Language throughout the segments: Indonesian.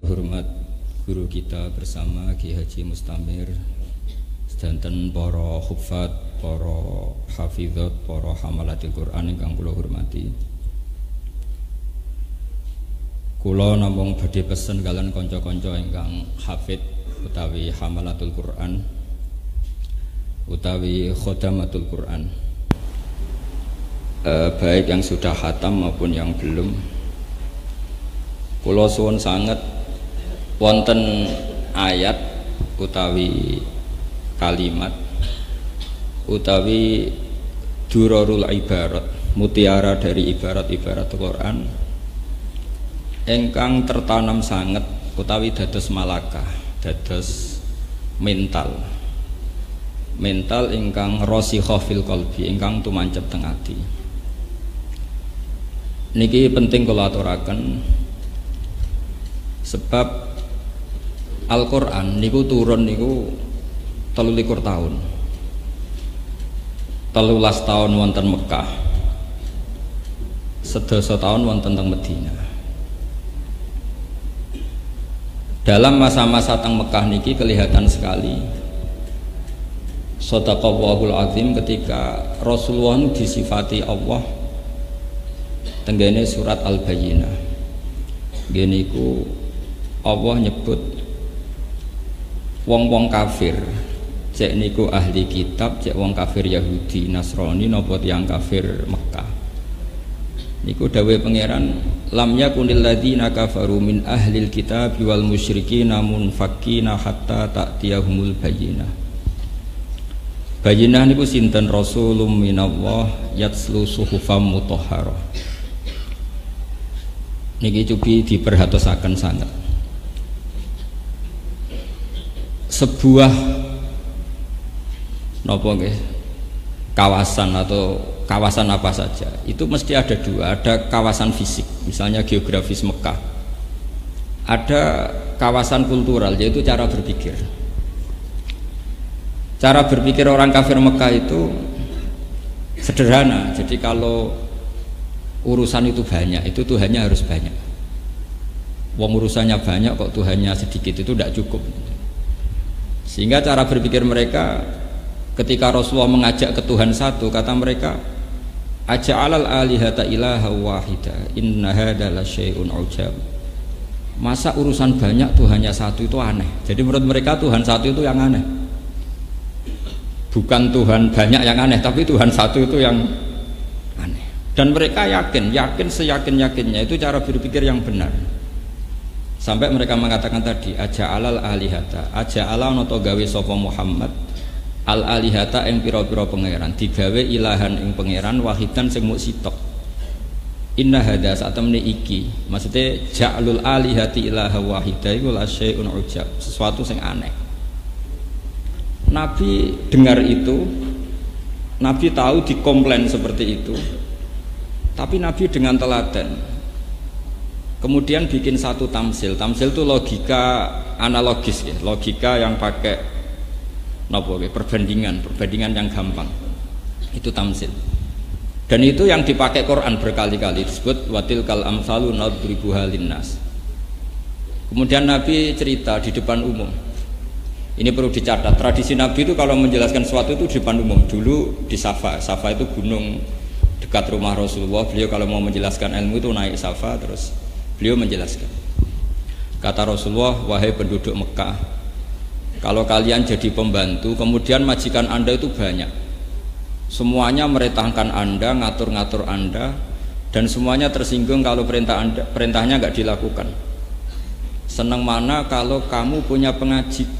Hormat guru kita bersama Ki Haji Mustamir, sedanten para hufat, para hafizat, para hamalatil Quran ingkang kula hormati. Kula namung badhe pesen kalian kanca-kanca ingkang hafid utawi hamalatul Quran utawi khodamatul Quran, baik yang sudah khatam maupun yang belum. Kula suwun sanget wonten ayat utawi kalimat utawi durarul ibarat, mutiara dari ibarat-ibarat Quran ingkang tertanam sanget utawi dados malakah, dados mental ingkang rasikha fil qalbi, ingkang tumancep teng ati. Niki penting kula aturaken sebab Al-Quran niku turun niku 13 tahun, 13 tahun wonten Mekah, 11 tahun wonten teng Madinah. Dalam masa-masa teng Mekah niki kelihatan sekali Shadaqallahul Azim ketika Rasulullah disifati Allah tenggene surat Al-Bayyinah. Gini ku Allah nyebut wong-wong kafir, cek niku ahli kitab, cek wong kafir Yahudi, Nasrani, napa tiyang kafir Mekah. Niku dawuh pangeran, lam yakunil ladzina kafaru min ahlil kitab wal musyrikin munfakkina hatta ta'tiyahumul bayyinah. Bayyinah niku sinten rasulum minallah yatslu suhufam mutahharah. Niki cubi diperhatosaken sangat. Sebuah nopo nggih kawasan atau kawasan apa saja itu mesti ada dua, ada kawasan fisik misalnya geografis Mekah, ada kawasan kultural yaitu cara berpikir. Cara berpikir orang kafir Mekah itu sederhana, jadi kalau urusan itu banyak, itu Tuhannya harus banyak. Wong urusannya banyak kok Tuhannya sedikit, itu tidak cukup. Sehingga cara berpikir mereka ketika Rasulullah mengajak ke Tuhan satu, kata mereka aja'alal alihata ilaha wahida inna hadza la syai'un ujab. Masa urusan banyak Tuhannya satu itu aneh. Jadi menurut mereka Tuhan satu itu yang aneh. Bukan Tuhan banyak yang aneh, tapi Tuhan satu itu yang aneh. Dan mereka yakin seyakin-yakinnya itu cara berpikir yang benar. Sampai mereka mengatakan tadi aja'alal alihata, aja'ala noto gawe sapa Muhammad al alihata ing pira-pira pangeran, digawe ilahan ing pangeran wahidan sing muk sitok. Inna hadza satamne iki, maksudnya ja'alul alihati ilaha wahida iku la syai'un ujab, sesuatu sing aneh. Nabi dengar itu, Nabi tahu dikomplain seperti itu, tapi Nabi dengan teladan kemudian bikin satu tamsil. Tamsil itu logika analogis ya, logika yang pakai perbandingan yang gampang. Itu tamsil. Dan itu yang dipakai Quran berkali-kali, disebut watil kal amsalu nadribuha linnas. Kemudian Nabi cerita di depan umum. Ini perlu dicatat, tradisi Nabi itu kalau menjelaskan sesuatu itu di depan umum. Dulu di Safa itu gunung dekat rumah Rasulullah. Beliau kalau mau menjelaskan ilmu itu naik Safa, terus beliau menjelaskan. Kata Rasulullah, wahai penduduk Mekah, kalau kalian jadi pembantu, kemudian majikan Anda itu banyak, semuanya meretahkan Anda, ngatur-ngatur Anda, dan semuanya tersinggung kalau perintahnya nggak dilakukan. Senang mana kalau kamu punya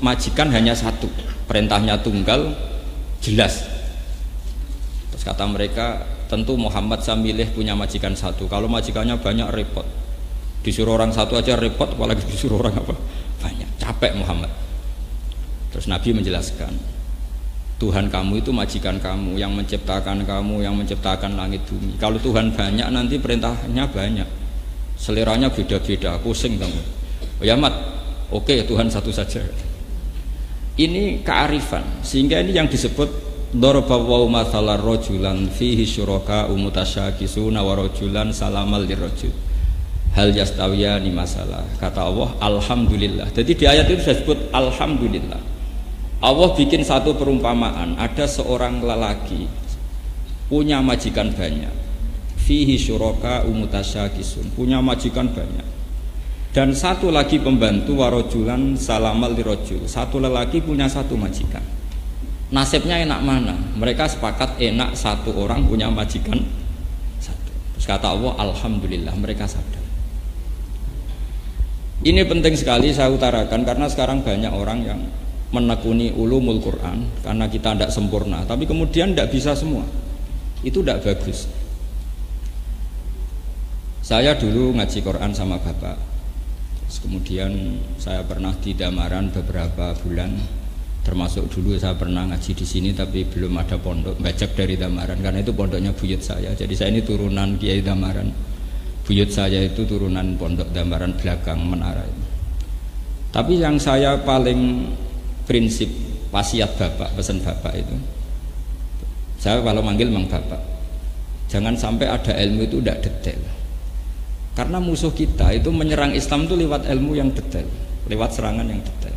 majikan hanya satu, perintahnya tunggal, jelas. Terus kata mereka, tentu Muhammad saya milih punya majikan satu, kalau majikannya banyak repot. Disuruh orang satu aja repot, apalagi disuruh orang apa banyak, capek Muhammad. Terus Nabi menjelaskan, Tuhan kamu itu majikan kamu, yang menciptakan kamu, yang menciptakan langit bumi. Kalau Tuhan banyak nanti perintahnya banyak, seleranya beda-beda, pusing kamu. Oh ya mat, oke Tuhan satu saja. Ini kearifan, sehingga ini yang disebut darabawu mathalar rajulan fihi syuraka umutasyakisuna wa rajulan salamal lirrajul. hal yastawiyani masalah. Kata Allah, alhamdulillah. Jadi di ayat itu disebut alhamdulillah. Allah bikin satu perumpamaan, ada seorang lelaki punya majikan banyak. Fihi syuraka umutasyakisun, punya majikan banyak. Dan satu lagi pembantu warojulan salamal lirojul. Satu lelaki punya satu majikan. Nasibnya enak mana? Mereka sepakat enak satu orang punya majikan satu. Terus kata Allah, alhamdulillah, mereka sadar. Ini penting sekali saya utarakan karena sekarang banyak orang yang menekuni ulumul Quran karena kita tidak sempurna, tapi kemudian tidak bisa semua. Itu tidak bagus. Saya dulu ngaji Quran sama bapak. Terus kemudian saya pernah di Damaran beberapa bulan. Termasuk dulu saya pernah ngaji di sini tapi belum ada pondok, bajak dari Damaran karena itu pondoknya buyut saya. Jadi saya ini turunan Kiai Damaran. Buyut saya itu turunan pondok Damaran belakang menara itu. Tapi yang saya paling prinsip wasiat bapak, pesan bapak itu, saya kalau manggil memang bapak, jangan sampai ada ilmu itu tidak detail. Karena musuh kita itu menyerang Islam itu lewat ilmu yang detail, lewat serangan yang detail.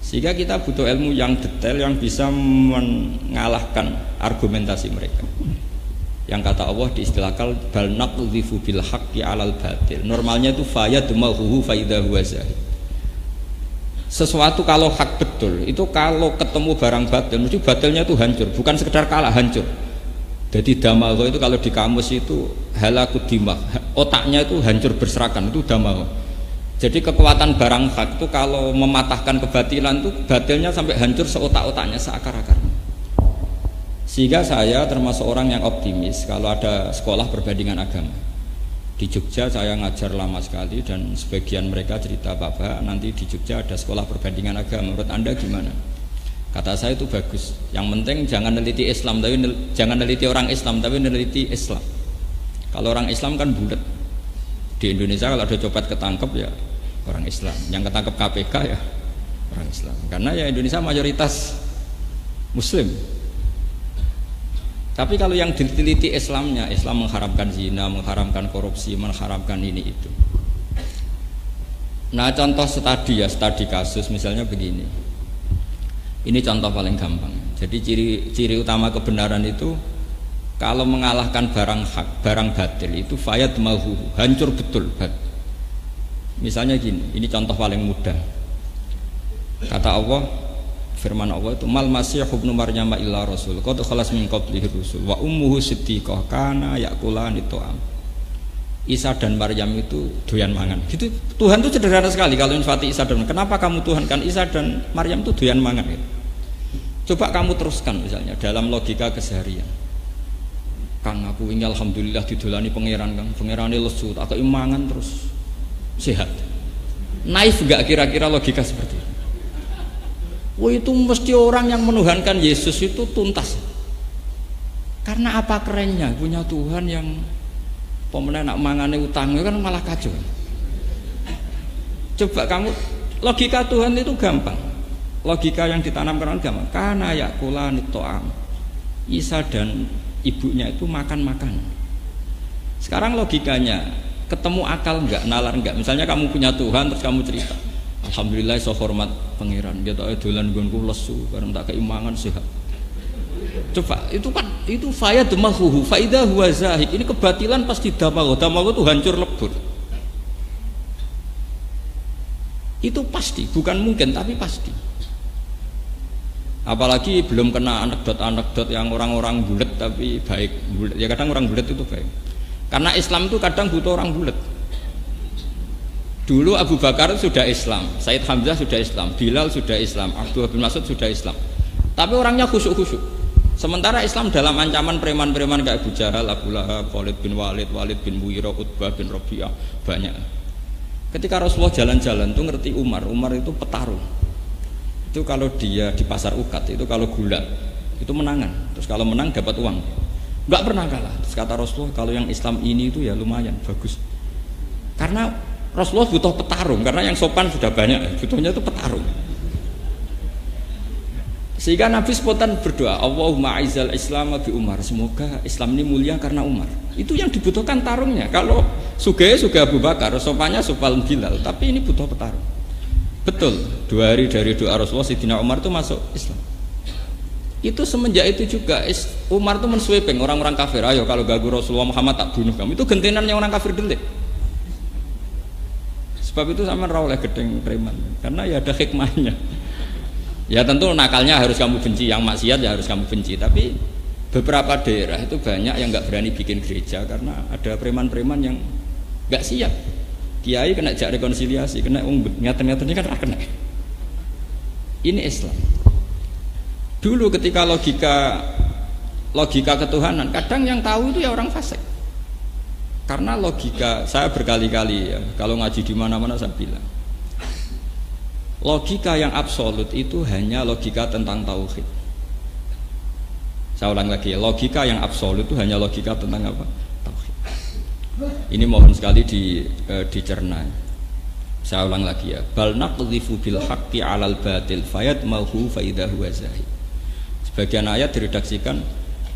Sehingga kita butuh ilmu yang detail yang bisa mengalahkan argumentasi mereka. Yang kata Allah diistilahkan bal naqdhifu bil haqqi 'alal batil. Normalnya itu fayadmahu fa idza huwa zahid. Sesuatu kalau hak betul, itu kalau ketemu barang batil, mesti batilnya itu hancur, bukan sekedar kalah, hancur. Jadi damagho itu kalau di kamus itu halakut dimag, otaknya itu hancur berserakan, itu damagho. Jadi kekuatan barang hak itu kalau mematahkan kebatilan itu batilnya sampai hancur seotak-otaknya, seakar-akarnya. Sehingga saya termasuk orang yang optimis kalau ada sekolah perbandingan agama. Di Jogja saya ngajar lama sekali dan sebagian mereka cerita, Pak, nanti di Jogja ada sekolah perbandingan agama, menurut Anda gimana? Kata saya itu bagus. Yang penting jangan neliti Islam, tapi jangan neliti orang Islam, tapi neliti Islam. Kalau orang Islam kan bulat. Di Indonesia kalau ada copet ketangkep ya orang Islam, yang ketangkep KPK ya orang Islam. Karena ya Indonesia mayoritas Muslim. Tapi kalau yang diteliti Islamnya, Islam mengharamkan zina, mengharamkan korupsi, mengharamkan ini itu. Nah contoh studi kasus misalnya begini. Ini contoh paling gampang. Jadi ciri utama kebenaran itu kalau mengalahkan barang hak, barang batil itu fayad mahu, hancur betul. Misalnya gini, ini contoh paling mudah. Kata Allah, firman Allah itu mal masih ibnu maryam illa rasul qad khalas min qablihi rusul wa ummuhu siddiqah kana yakulani ta'am. Isa dan Maryam itu doyan mangan. Gitu. Tuhan itu sederhana sekali kalau nyifati Isa dan Maryam. Kenapa kamu Tuhan kan Isa dan Maryam itu doyan mangan gitu. Coba kamu teruskan misalnya dalam logika keseharian. Kang aku ingin alhamdulillah didolani pangeran Kang. Pangerane lesu, tak mangan terus sehat. Naif enggak kira-kira logika seperti itu? Wah itu mesti orang yang menuhankan Yesus itu tuntas. Karena apa kerennya punya Tuhan yang pemenang nak mangane utang kan malah kacau. Coba kamu logika Tuhan itu gampang. Logika yang ditanamkan orang gampang. Karena yakulani to'am. Isa dan ibunya itu makan-makan. Sekarang logikanya ketemu akal enggak, nalar enggak? Misalnya kamu punya Tuhan terus kamu cerita, alhamdulillah so hormat pangeran, dia tak dolan nggonku lesu, bareng tak keimangan sehat. Coba itu kan itu faya demahuhu faida huwa zahid. Ini kebatilan pasti damago itu hancur lebur. Itu pasti, bukan mungkin tapi pasti. Apalagi belum kena anekdot yang orang-orang bulat tapi baik. Bulet. Ya kadang orang bulat itu baik. Karena Islam itu kadang butuh orang bulat. Dulu Abu Bakar sudah Islam, Said Hamzah sudah Islam, Bilal sudah Islam, Abdullah bin Mas'ud sudah Islam. Tapi orangnya khusyuk-khusyuk. Sementara Islam dalam ancaman preman-preman kayak Abu Jahal, Abu Lahab, Khalid bin Walid, Walid bin Mughirah, Utbah bin Rabi'ah, banyak. Ketika Rasulullah jalan-jalan tuh ngerti Umar itu petarung. Itu kalau dia di pasar ukat itu kalau gula itu menangan. Terus kalau menang dapat uang. Enggak pernah kalah. Terus kata Rasulullah kalau yang Islam ini itu ya lumayan bagus. Karena Rasulullah butuh petarung karena yang sopan sudah banyak, butuhnya itu petarung. Sehingga Nabi spontan berdoa, Allahumma aizal Islam bi Umar, semoga Islam ini mulia karena Umar. Itu yang dibutuhkan tarungnya. Kalau Sugih Abu Bakar, sopanya sopal Bilal, tapi ini butuh petarung. Betul, 2 hari dari doa Rasulullah, Sayyidina Umar itu masuk Islam. Itu semenjak itu juga Umar itu mensweeping orang-orang kafir. Ayo kalau ganggu Rasulullah Muhammad tak bunuh kamu. Itu gentenannya orang kafir dulu. Sebab itu sama oleh gedeng preman. Karena ya ada hikmahnya. Ya tentu nakalnya harus kamu benci, yang maksiat ya harus kamu benci. Tapi beberapa daerah itu banyak yang nggak berani bikin gereja karena ada preman-preman yang nggak siap. Kiai kena jak rekonsiliasi, kena nyata-nyata ini kan kena. Ini Islam. Dulu ketika logika ketuhanan, kadang yang tahu itu ya orang fasik. Karena logika, saya berkali-kali ya, kalau ngaji di mana-mana saya bilang, logika yang absolut itu hanya logika tentang tauhid. Saya ulang lagi, logika yang absolut itu hanya logika tentang apa? Tauhid. Ini mohon sekali dicerna. Saya ulang lagi ya, bal naqdhifu bil haqqi 'alal batil fayadmahu fa idza huwa zahid. Sebagian ayat diredaksikan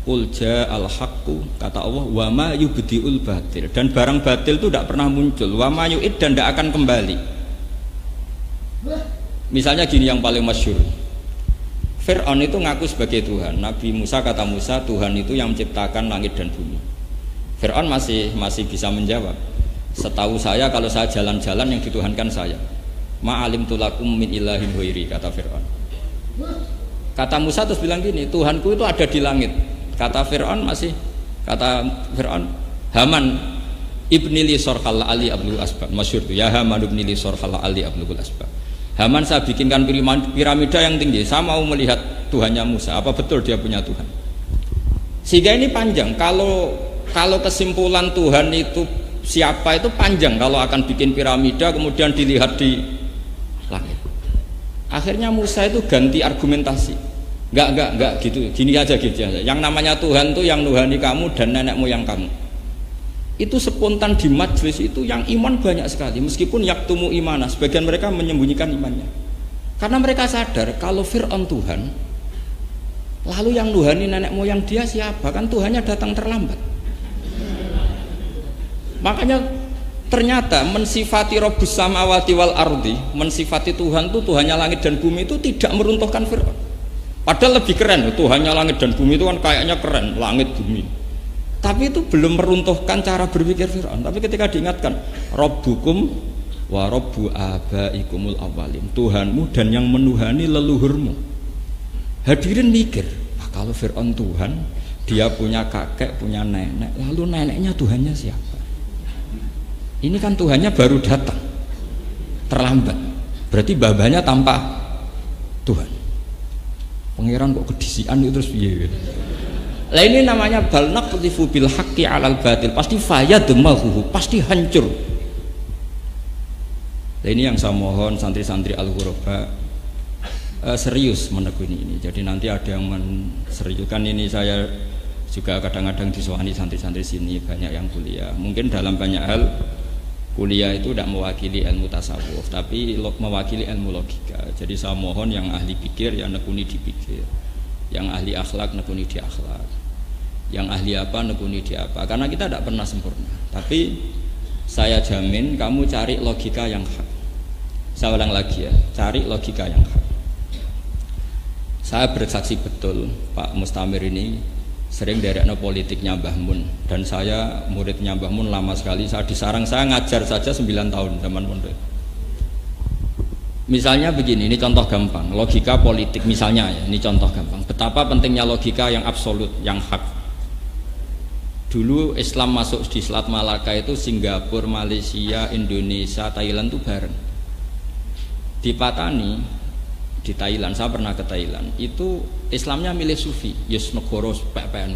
Qul ja'al haqqu, kata Allah, wa ma yubdi'ul batil, dan barang batil itu tidak pernah muncul, wa ma yu'id, dan tidak akan kembali. Misalnya gini yang paling masyhur, Fir'aun itu ngaku sebagai Tuhan. Nabi Musa kata Musa, Tuhan itu yang menciptakan langit dan bumi. Fir'aun masih bisa menjawab, setahu saya kalau saya jalan-jalan yang dituhankan saya. Ma'alim tulakum min ilahin huiri, kata Fir'aun. Kata Musa terus bilang gini, Tuhanku itu ada di langit. Kata Fir'aun, Haman ibni li sorhal ali abdul asbab, masyhur itu ya, Haman ibni li sorhal ali abdul asbab. Haman, saya bikinkan piramida yang tinggi, saya mau melihat Tuhannya Musa, apa betul dia punya Tuhan. Sehingga ini panjang, kalau kesimpulan Tuhan itu siapa itu panjang, kalau akan bikin piramida kemudian dilihat di langit. Akhirnya Musa itu ganti argumentasi. Enggak gitu, gini aja. Yang namanya Tuhan tuh yang nuhani kamu dan nenek moyang kamu. Itu spontan di majelis itu yang iman banyak sekali, meskipun yaktumu imana, sebagian mereka menyembunyikan imannya. Karena mereka sadar kalau Fir'aun Tuhan, lalu yang nuhani nenek moyang dia siapa? Kan Tuhannya datang terlambat. Makanya ternyata mensifati Rabbus samawati wal ardi, mensifati Tuhan itu Tuhannya langit dan bumi itu tidak meruntuhkan Fir'aun. Padahal lebih keren, Tuhannya langit dan bumi itu kan kayaknya keren, langit bumi. Tapi itu belum meruntuhkan cara berpikir Fir'aun. Tapi ketika diingatkan, Rabbukum wa Rabbu abaikumul awalin, Tuhanmu dan yang menuhani leluhurmu. Hadirin mikir, kalau Fir'aun Tuhan, dia punya kakek, punya nenek, lalu neneknya Tuhannya siapa? Ini kan Tuhannya baru datang, terlambat. Berarti babanya tanpa Tuhan. Pangeran kok kedisian itu terus piye? Lah ini namanya bal naqdhifu bil haqqi 'alal batil, pasti fayadmahu, pasti hancur. Lah ini yang saya mohon santri-santri Al-Ghuraba serius menekuni ini. Jadi nanti ada yang menseriuskan ini, saya juga kadang-kadang disuani santri-santri sini banyak yang kuliah. Mungkin dalam banyak hal kuliah itu tidak mewakili ilmu tasawuf, tapi mewakili ilmu logika. Jadi saya mohon yang ahli pikir ya nekuni di pikir, yang ahli akhlak nekuni di akhlak, yang ahli apa nekuni di apa. Karena kita tidak pernah sempurna. Tapi saya jamin kamu cari logika yang hak. Saya ulang lagi ya, cari logika yang hak. Saya bersaksi betul Pak Mustamir ini sering derekno politiknya Mbah Mun, dan saya muridnya Mbah Mun lama sekali. Saya di sarang, saya ngajar saja 9 tahun zaman pondok. Misalnya begini, ini contoh gampang, logika politik misalnya ya, ini contoh gampang. Betapa pentingnya logika yang absolut, yang hak. Dulu Islam masuk di Selat Malaka itu Singapura, Malaysia, Indonesia, Thailand itu bareng. Di Patani, di Thailand, saya pernah ke Thailand, itu Islamnya milih Sufi, yes negara PPN,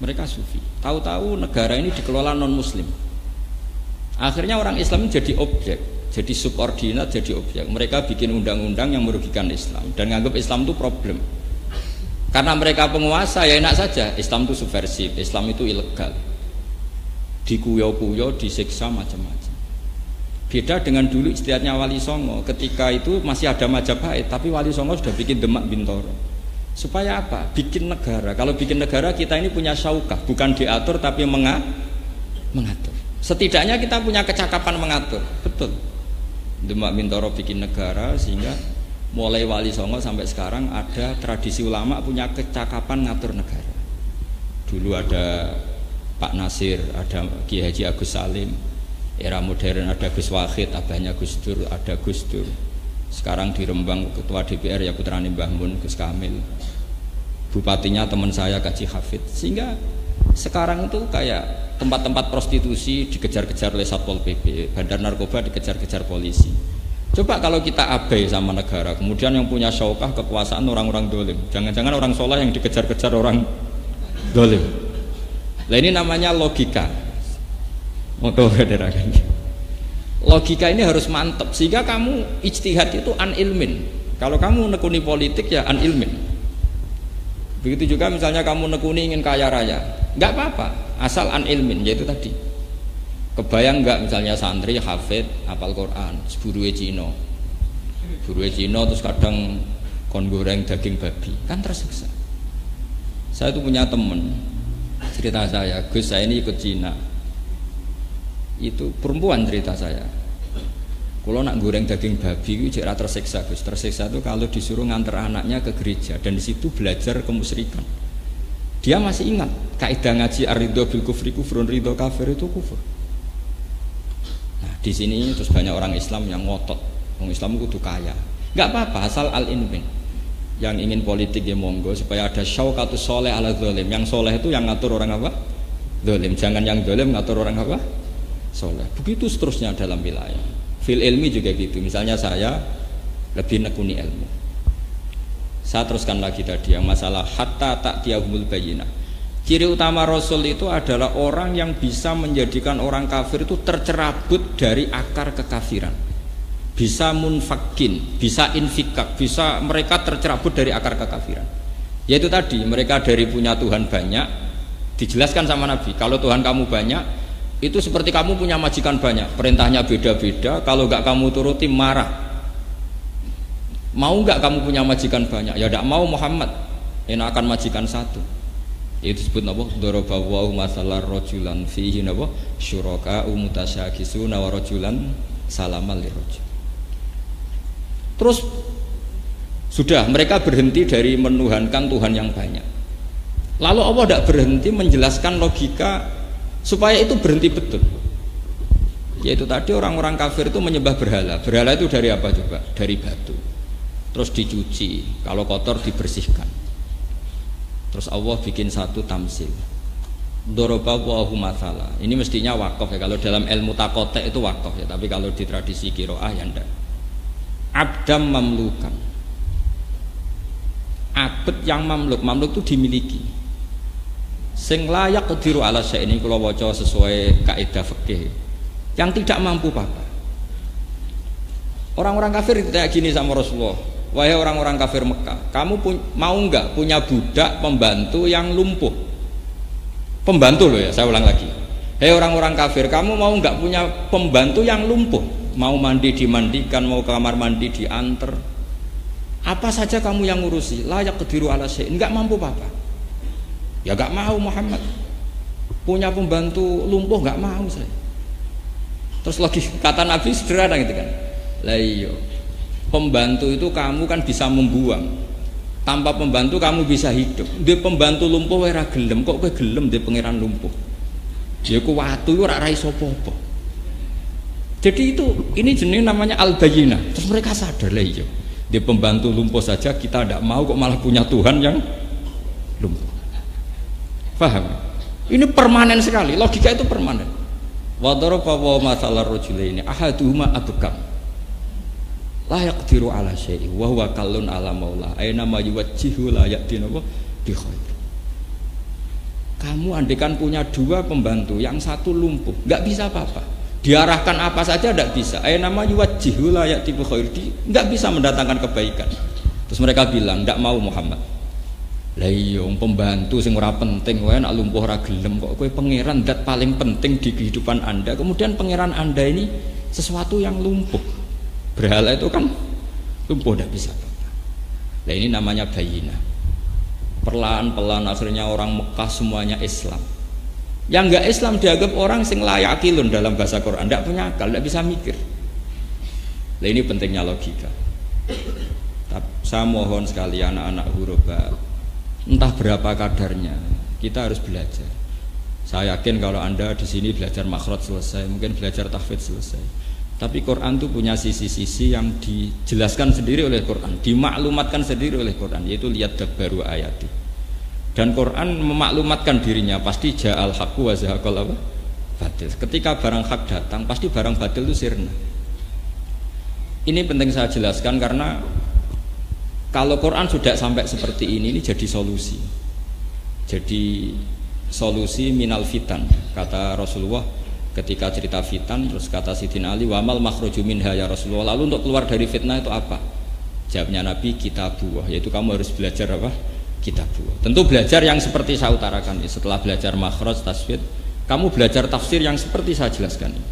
mereka Sufi. Tahu-tahu negara ini dikelola non Muslim. Akhirnya orang Islam jadi objek, jadi subordinat, jadi objek. Mereka bikin undang-undang yang merugikan Islam dan nganggap Islam itu problem. Karena mereka penguasa ya enak saja, Islam itu subversif, Islam itu ilegal, dikuyo-kuyo, disiksa macam-macam. Beda dengan dulu istiadatnya Wali Songo, ketika itu masih ada Majapahit, tapi Wali Songo sudah bikin Demak Bintoro. Supaya apa? Bikin negara. Kalau bikin negara kita ini punya syaukah, bukan diatur tapi mengatur. Setidaknya kita punya kecakapan mengatur. Betul. Demak Mintoro bikin negara sehingga mulai Wali Songo sampai sekarang ada tradisi ulama punya kecakapan ngatur negara. Dulu ada Pak Nasir, ada Kiai Haji Agus Salim. Era modern ada Gus Wahid, abahnya Gus Dur, ada Gus Dur. Sekarang di Rembang ketua DPR ya putrane Mbah Mun, Gus Kamil. Bupatinya teman saya Kaji Hafid. Sehingga sekarang itu kayak tempat-tempat prostitusi dikejar-kejar oleh Satpol PP, bandar narkoba dikejar-kejar polisi. Coba kalau kita abai sama negara, kemudian yang punya syaukah kekuasaan orang-orang dolim, jangan-jangan orang soleh yang dikejar-kejar orang dolim. Nah ini namanya logika. Logika ini harus mantap sehingga kamu ijtihad itu an ilmin. Kalau kamu nekuni politik ya an ilmin. Begitu juga misalnya kamu nekuni ingin kaya raya, nggak apa-apa, asal an ilmin, yaitu tadi. Kebayang nggak misalnya santri hafid hafal Quran, buruwe Cina terus kadang kon goreng daging babi, kan tersiksa. Saya tuh punya temen cerita saya, Gus saya ini ikut Cina. Itu perempuan cerita saya. Kalau nak goreng daging babi itu jera tersiksa, Gus. Tersiksa itu kalau disuruh nganter anaknya ke gereja dan di situ belajar kemusyrikan. Dia masih ingat kaidah ngaji ar-ridho bil kufri kufrun, ridho kafir itu kufur. Nah, di sini terus banyak orang Islam yang ngotot. Orang Islam kudu kaya. Enggak apa-apa asal al-ilmin. Yang ingin politik ya monggo supaya ada syaukatus soleh ala zalim. Yang soleh itu yang ngatur orang apa? Zalim. Jangan yang zalim ngatur orang apa? Soleh. Begitu seterusnya dalam wilayah. Fil ilmi juga gitu. Misalnya saya lebih nekuni ilmu. Saya teruskan lagi tadi yang masalah hatta ta'tiyahumul bayyinah. Ciri utama Rasul itu adalah orang yang bisa menjadikan orang kafir itu tercerabut dari akar kekafiran. Bisa munfakin, bisa infikak, bisa mereka tercerabut dari akar kekafiran. Yaitu tadi mereka dari punya Tuhan banyak dijelaskan sama Nabi. Kalau Tuhan kamu banyak itu seperti kamu punya majikan banyak, perintahnya beda-beda, kalau enggak kamu turuti marah. Mau enggak kamu punya majikan banyak? Ya enggak mau Muhammad, enakan majikan satu. Itu disebut napa? Daraballahu masalan rajulan fihi napa? Syuraka mutasyakisuna wa rajulan salamal lirajul. Terus sudah mereka berhenti dari menuhankan Tuhan yang banyak. Lalu Allah tidak berhenti menjelaskan logika supaya itu berhenti betul. Yaitu tadi orang-orang kafir itu menyembah berhala. Berhala itu dari apa coba? Dari batu. Terus dicuci, kalau kotor dibersihkan. Terus Allah bikin satu tamsil. Daraballahu mathala. Ini mestinya wakaf ya. Kalau dalam ilmu takotek itu wakaf ya. Tapi kalau di tradisi qiraah ya ndak. Abdam mamlukan. Abd yang mamluk, mamluk itu dimiliki. Sing layak kediru ala syai, ini kalau waca sesuai kaidah fikih, yang tidak mampu apa. Orang-orang kafir tidak gini sama Rasulullah. Wahai orang-orang kafir Mekah, kamu mau enggak punya budak pembantu yang lumpuh? Pembantu loh ya, saya ulang lagi. Hei orang-orang kafir, kamu mau enggak punya pembantu yang lumpuh? Mau mandi dimandikan, mau ke kamar mandi diantar. Apa saja kamu yang ngurusi, layak kediru ala syai, enggak mampu apa. Ya enggak mau Muhammad. Punya pembantu lumpuh enggak mau saya. Terus lagi kata Nabi sederhana gitu kan. Lah iya. Pembantu itu kamu kan bisa membuang. Tanpa pembantu kamu bisa hidup. Dia pembantu lumpuh ora gelem, kok kowe gelem dia pangeran lumpuh. Ya ku watu ora ra iso apa-apa. Jadi itu ini jenis namanya al-bayyinah. Terus mereka sadar lah iya. Dia pembantu lumpuh saja kita tidak mau kok malah punya Tuhan yang lumpuh. Paham? Ini permanen sekali. Logika itu permanen. Wa daraba wa masalar rajulaini ahaduhuma abkam. La yaqdiru ala syai'in wa huwa kallun ala maula. Aina ma yuwajjihu la ya'tina bi khair. Kamu andekan punya dua pembantu, yang satu lumpuh, enggak bisa apa-apa. Diarahkan apa saja tidak bisa. Nama yuwajjihu la ya'ti bi khair, enggak bisa mendatangkan kebaikan. Terus mereka bilang, enggak mau Muhammad. Lah iya pembantu sing ora penting wae nak lumpuh ora gelem kok kowe pangeran zat paling penting di kehidupan Anda. Kemudian pangeran Anda ini sesuatu yang lumpuh. Berhala itu kan lumpuh tidak bisa apa-apa. Nah ini namanya bayyinah. Perlahan-pelan akhirnya orang Mekah semuanya Islam. Yang enggak Islam dianggap orang sing layak kilun dalam bahasa Quran, enggak punya akal, enggak bisa mikir. Nah ini pentingnya logika. Saya mohon sekali anak-anak hurufah, entah berapa kadarnya, kita harus belajar. Saya yakin kalau Anda di sini belajar makhraj selesai, mungkin belajar tahfidz selesai. Tapi Quran itu punya sisi-sisi yang dijelaskan sendiri oleh Quran, dimaklumatkan sendiri oleh Quran, yaitu lihat baru ayati. Dan Quran memaklumatkan dirinya, pasti ja'al haqqu wa zahaqal batil. Ketika barang hak datang, pasti barang batil itu sirna. Ini penting saya jelaskan karena kalau Quran sudah sampai seperti ini jadi solusi. Jadi solusi minal fitan, kata Rasulullah ketika cerita fitan, terus kata Sidin Ali, wamal makhruju minha ya Rasulullah. Lalu untuk keluar dari fitnah itu apa? Jawabnya Nabi, kitabullah, yaitu kamu harus belajar apa? Kitabullah. Tentu belajar yang seperti saya utarakan. Setelah belajar makhraj, tasfid, kamu belajar tafsir yang seperti saya jelaskan ini.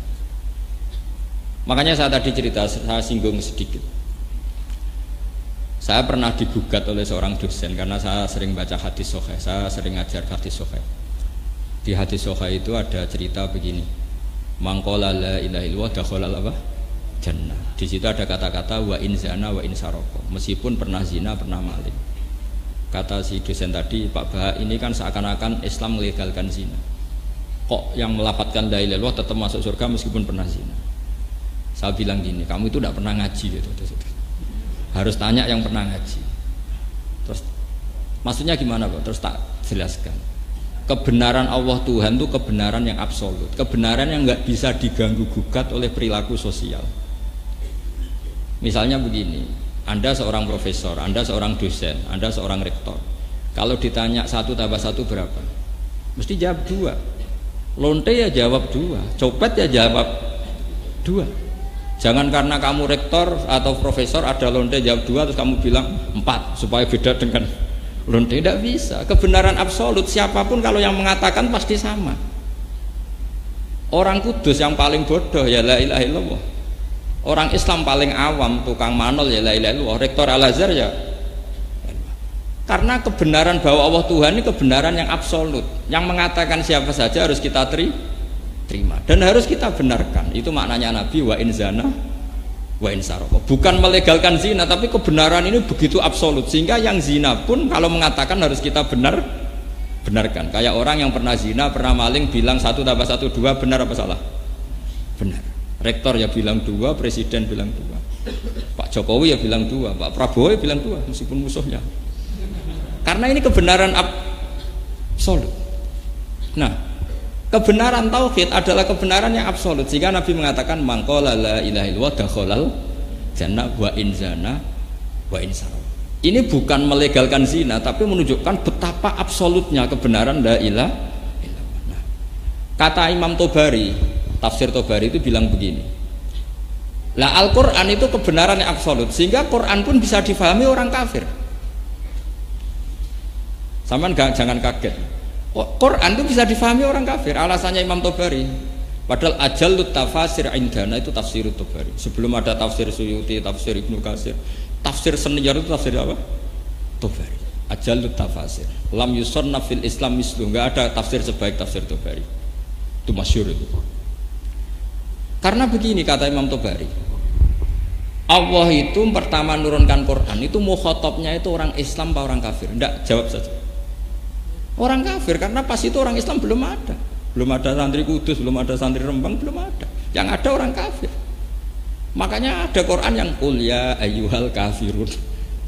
Makanya saya tadi cerita, saya singgung sedikit. Saya pernah digugat oleh seorang dosen karena saya sering baca hadis sahih, saya sering ngajar hadis sahih. Di hadis sahih itu ada cerita begini, mangqala la ilaha illallah dakhala apa? Jannah. Di situ ada kata-kata wa in zana wa in sarqa, meskipun pernah zina, pernah maling. Kata si dosen tadi, Pak Bah, ini kan seakan-akan Islam melegalkan zina. Kok yang melafadzkan la ilaha illallah tetap masuk surga meskipun pernah zina? Saya bilang gini, kamu itu tidak pernah ngaji gitu. Harus tanya yang pernah ngaji. Terus maksudnya gimana Pak? Terus tak jelaskan. Kebenaran Allah Tuhan itu kebenaran yang absolut, kebenaran yang nggak bisa diganggu gugat oleh perilaku sosial. Misalnya begini, Anda seorang profesor, Anda seorang dosen, Anda seorang rektor. Kalau ditanya 1 tambah 1 berapa? Mesti jawab 2. Lonte ya jawab 2, copet ya jawab 2. Jangan karena kamu rektor atau profesor ada lonte jawab 2 terus kamu bilang 4 supaya beda dengan lonte. Tidak bisa. Kebenaran absolut siapapun kalau yang mengatakan pasti sama. Orang Kudus yang paling bodoh ya la ilaha illallah. Orang Islam paling awam tukang manol ya la ilaha illallah. Rektor Al-Azhar ya. Karena kebenaran bahwa Allah Tuhan ini kebenaran yang absolut. Yang mengatakan siapa saja harus kita terima dan harus kita benarkan. Itu maknanya Nabi wa in zana wa in sarqa. Bukan melegalkan zina, tapi kebenaran ini begitu absolut sehingga yang zina pun kalau mengatakan harus kita benarkan. Kayak orang yang pernah zina, pernah maling bilang 1 tambah 1 2, benar apa salah? Benar. Rektor ya bilang 2, presiden bilang 2, Pak Jokowi ya bilang 2, Pak Prabowo ya bilang 2 meskipun musuhnya. Karena ini kebenaran absolut. Nah, kebenaran tauhid adalah kebenaran yang absolut sehingga Nabi mengatakan mangqala la ilaha illallah dakhalal jannah wa in zana wa in sarqa. Ini bukan melegalkan zina tapi menunjukkan betapa absolutnya kebenaran la ilaha illallah. Nah, kata Imam Tobari, tafsir Tobari itu bilang begini. Lah Al-Qur'an itu kebenaran yang absolut sehingga Quran pun bisa difahami orang kafir. Sampean jangan kaget. Quran itu bisa difahami orang kafir. Alasannya Imam Tobari. Padahal ajallut tafasir indana itu tafsir Tobari. Sebelum ada tafsir Suyuti, tafsir Ibnu Katsir, tafsir senior itu tafsir apa? Tobari. Ajallut tafasir. Lam yusannaf fil Islam mislu. Enggak ada tafsir sebaik tafsir Tobari. Itu masyhur itu. Karena begini kata Imam Tobari. Allah itu pertama nurunkan Quran itu mukhatabnya itu orang Islam apa orang kafir? Enggak, jawab saja. Orang kafir karena pas itu orang Islam belum ada santri Kudus, belum ada santri Rembang, belum ada. Yang ada orang kafir. Makanya ada Quran yang qul ya ayyuhal kafirun.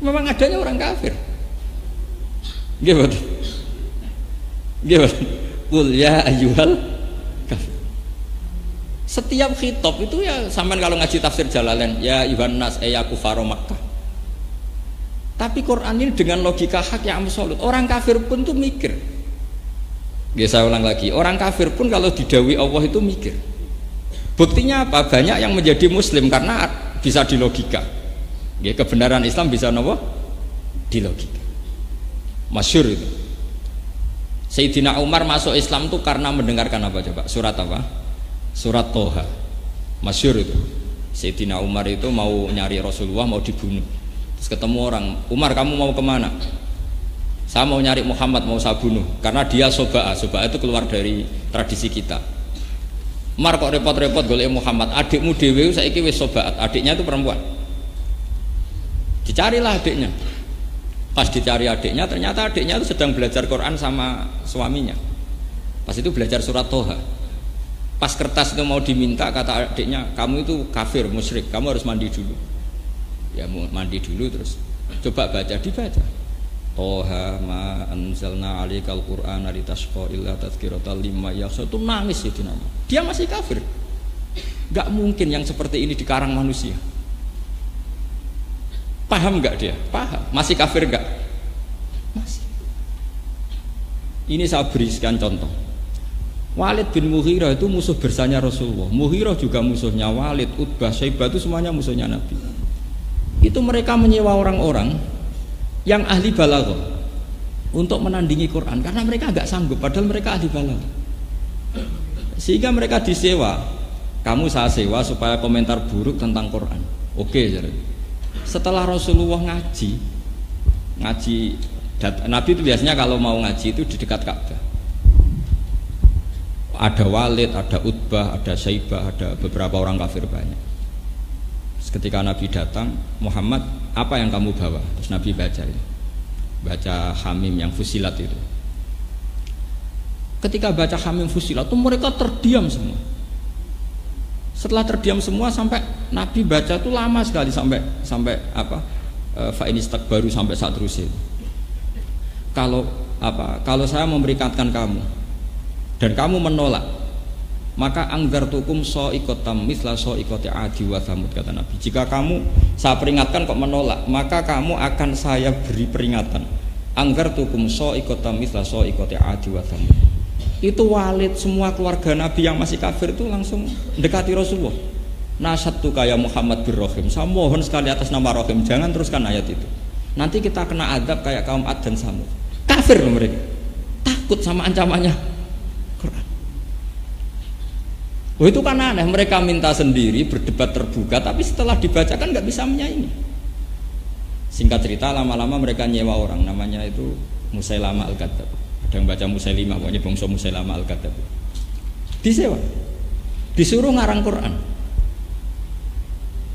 Memang adanya orang kafir. Nggih betul. Nggih betul. Qul ya ayyuhal kafir. Setiap khitab itu ya sampean kalau ngaji tafsir Jalalain ya ayyuhan nas ya kufar Makkah. Tapi Quran ini dengan logika hak yang absolut. Orang kafir pun tuh mikir. Saya ulang lagi, orang kafir pun kalau didhawuhi Allah itu mikir. Buktinya apa? Banyak yang menjadi muslim karena bisa di logika. Kebenaran Islam bisa nopo? Di logika. Masyhur itu. Sayyidina Umar masuk Islam tuh karena mendengarkan apa coba? Surat apa? Surat Toha. Masyhur itu. Sayyidina Umar itu mau nyari Rasulullah, mau dibunuh. Terus ketemu orang, Umar kamu mau kemana? Saya mau nyari Muhammad, mau saya bunuh karena dia soba'ah. Soba'ah itu keluar dari tradisi kita. Umar kok repot-repot golek Muhammad, adikmu dhewe saiki wis soba'at, adiknya itu perempuan. Dicarilah adiknya. Pas dicari adiknya, ternyata adiknya itu sedang belajar Quran sama suaminya. Pas itu belajar surat Toha. Pas kertas itu mau diminta, kata adiknya, kamu itu kafir, musyrik, kamu harus mandi dulu. Ya mandi dulu terus coba baca, dibaca. Toha ma anzalna 'alaikal qur'ana litashqa illa tadhkiratal liman yakhsha. Itu nangis itu nama. Dia masih kafir. Gak mungkin yang seperti ini dikarang manusia. Paham gak dia? Paham. Masih kafir gak? Masih. Ini saya berikan contoh. Walid bin Mughirah itu musuh bersanya Rasulullah. Mughirah juga musuhnya Walid, Utbah, Syaibah itu semuanya musuhnya Nabi. Itu mereka menyewa orang-orang yang ahli balaghah untuk menandingi Quran karena mereka agak sanggup, padahal mereka ahli balaghah. Sehingga mereka disewa. Kamu saya sewa supaya komentar buruk tentang Quran. Oke, jadi. Setelah Rasulullah ngaji, Nabi itu biasanya kalau mau ngaji itu di dekat Ka'bah. Ada Walid, ada Utbah, ada Syaibah, ada beberapa orang kafir banyak. Ketika Nabi datang, Muhammad, apa yang kamu bawa? Terus Nabi baca Hamim yang Fusilat itu. Ketika baca Hamim Fusilat itu mereka terdiam semua. Setelah terdiam semua sampai Nabi baca itu lama sekali sampai apa? Fa'inistak baru sampai saat terus itu. Kalau saya memperingatkan kamu dan kamu menolak, maka anggartukum so'ikotam misla so'ikoti adi wa thamud, kata Nabi. Jika kamu saya peringatkan kok menolak, maka kamu akan saya beri peringatan. Anggartukum so'ikotam misla so'ikoti adi wa thamud. Itu Walid, semua keluarga Nabi yang masih kafir itu langsung dekati Rasulullah. Nasyattu kaya Muhammad bin Rahim, saya mohon sekali atas nama Rahim, jangan teruskan ayat itu. Nanti kita kena adab kayak kaum Ad dan Samud. Kafir mereka, takut sama ancamannya Quran. Oh, itu kan aneh, mereka minta sendiri, berdebat terbuka, tapi setelah dibacakan nggak bisa menyaingi. Singkat cerita, lama-lama mereka nyewa orang, namanya itu Musailama Al-Kadzab. Ada yang baca Musailimah, pokoknya bangsa Musailama Al-Kadzab. Disewa, disuruh ngarang Quran.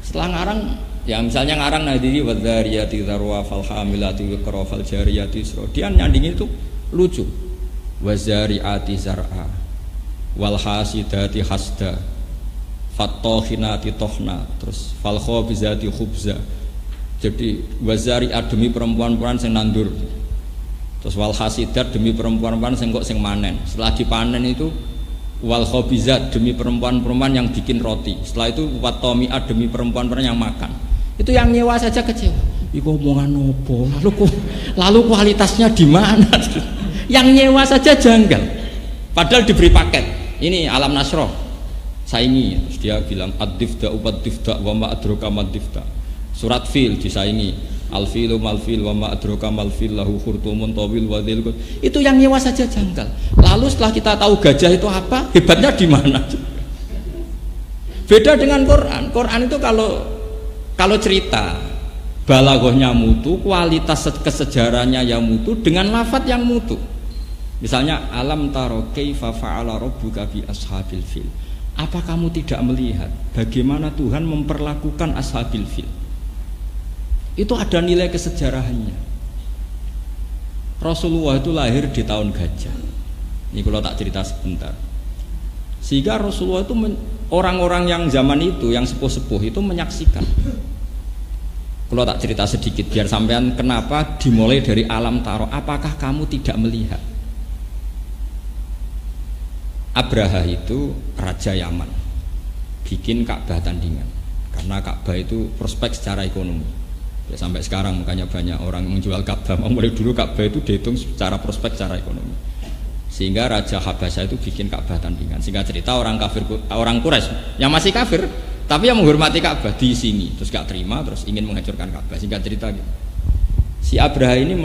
Setelah ngarang, ya misalnya ngarang nadiri wadzariyati dzarwa fal hamilati wiqra fal jariyati isra. Dia nyandingin itu lucu. Wazariati zar'a wal hasidati hasda fattokhinati tohna, terus fal khobizati khubza. Jadi wazari demi perempuan-perempuan yang nandur, terus wal hasidat demi perempuan-perempuan yang manen. Setelah dipanen itu wal khobizat demi perempuan-perempuan yang bikin roti. Setelah itu wattomi'at demi perempuan-perempuan yang makan. Itu yang nyewa saja kecewa. Iku omongan opo? Lalu kualitasnya di mana? Yang nyewa saja janggal. Padahal diberi paket. Ini Alam Nasroh saingi, terus dia bilang ad-difda ubad-difda wa ma adroka mad-difda. Surat Fil disaingi, al-filu mal-fil wa ma adroka mal-fil lahu khurtumun tawil wa dhil. Itu yang nyewa saja janggal. Lalu setelah kita tahu gajah itu apa, hebatnya di mana? Beda dengan Quran. Quran itu kalau cerita balaghahnya mutu, kualitas kesejarahnya yang mutu dengan lafadz yang mutu. Misalnya alam taro kaifa fa'ala rabbuka bi ashabil fil. Apa kamu tidak melihat bagaimana Tuhan memperlakukan ashabil fil? Itu ada nilai kesejarahannya. Rasulullah itu lahir di tahun gajah. Ini kalau tak cerita sebentar. Sehingga Rasulullah itu orang-orang yang zaman itu, yang sepuh-sepuh itu menyaksikan. Kalau tak cerita sedikit biar sampean kenapa dimulai dari alam taro. Apakah kamu tidak melihat? Abraha itu raja Yaman, bikin Ka'bah tandingan karena Ka'bah itu prospek secara ekonomi. Ya, sampai sekarang makanya banyak orang menjual Ka'bah. Mulai dulu Ka'bah itu dihitung secara prospek secara ekonomi. Sehingga Raja Habasyah itu bikin Ka'bah tandingan. Sehingga cerita orang Quraisy yang masih kafir tapi yang menghormati Ka'bah di sini terus gak terima, terus ingin menghancurkan Ka'bah. Sehingga cerita gitu. Si Abraha ini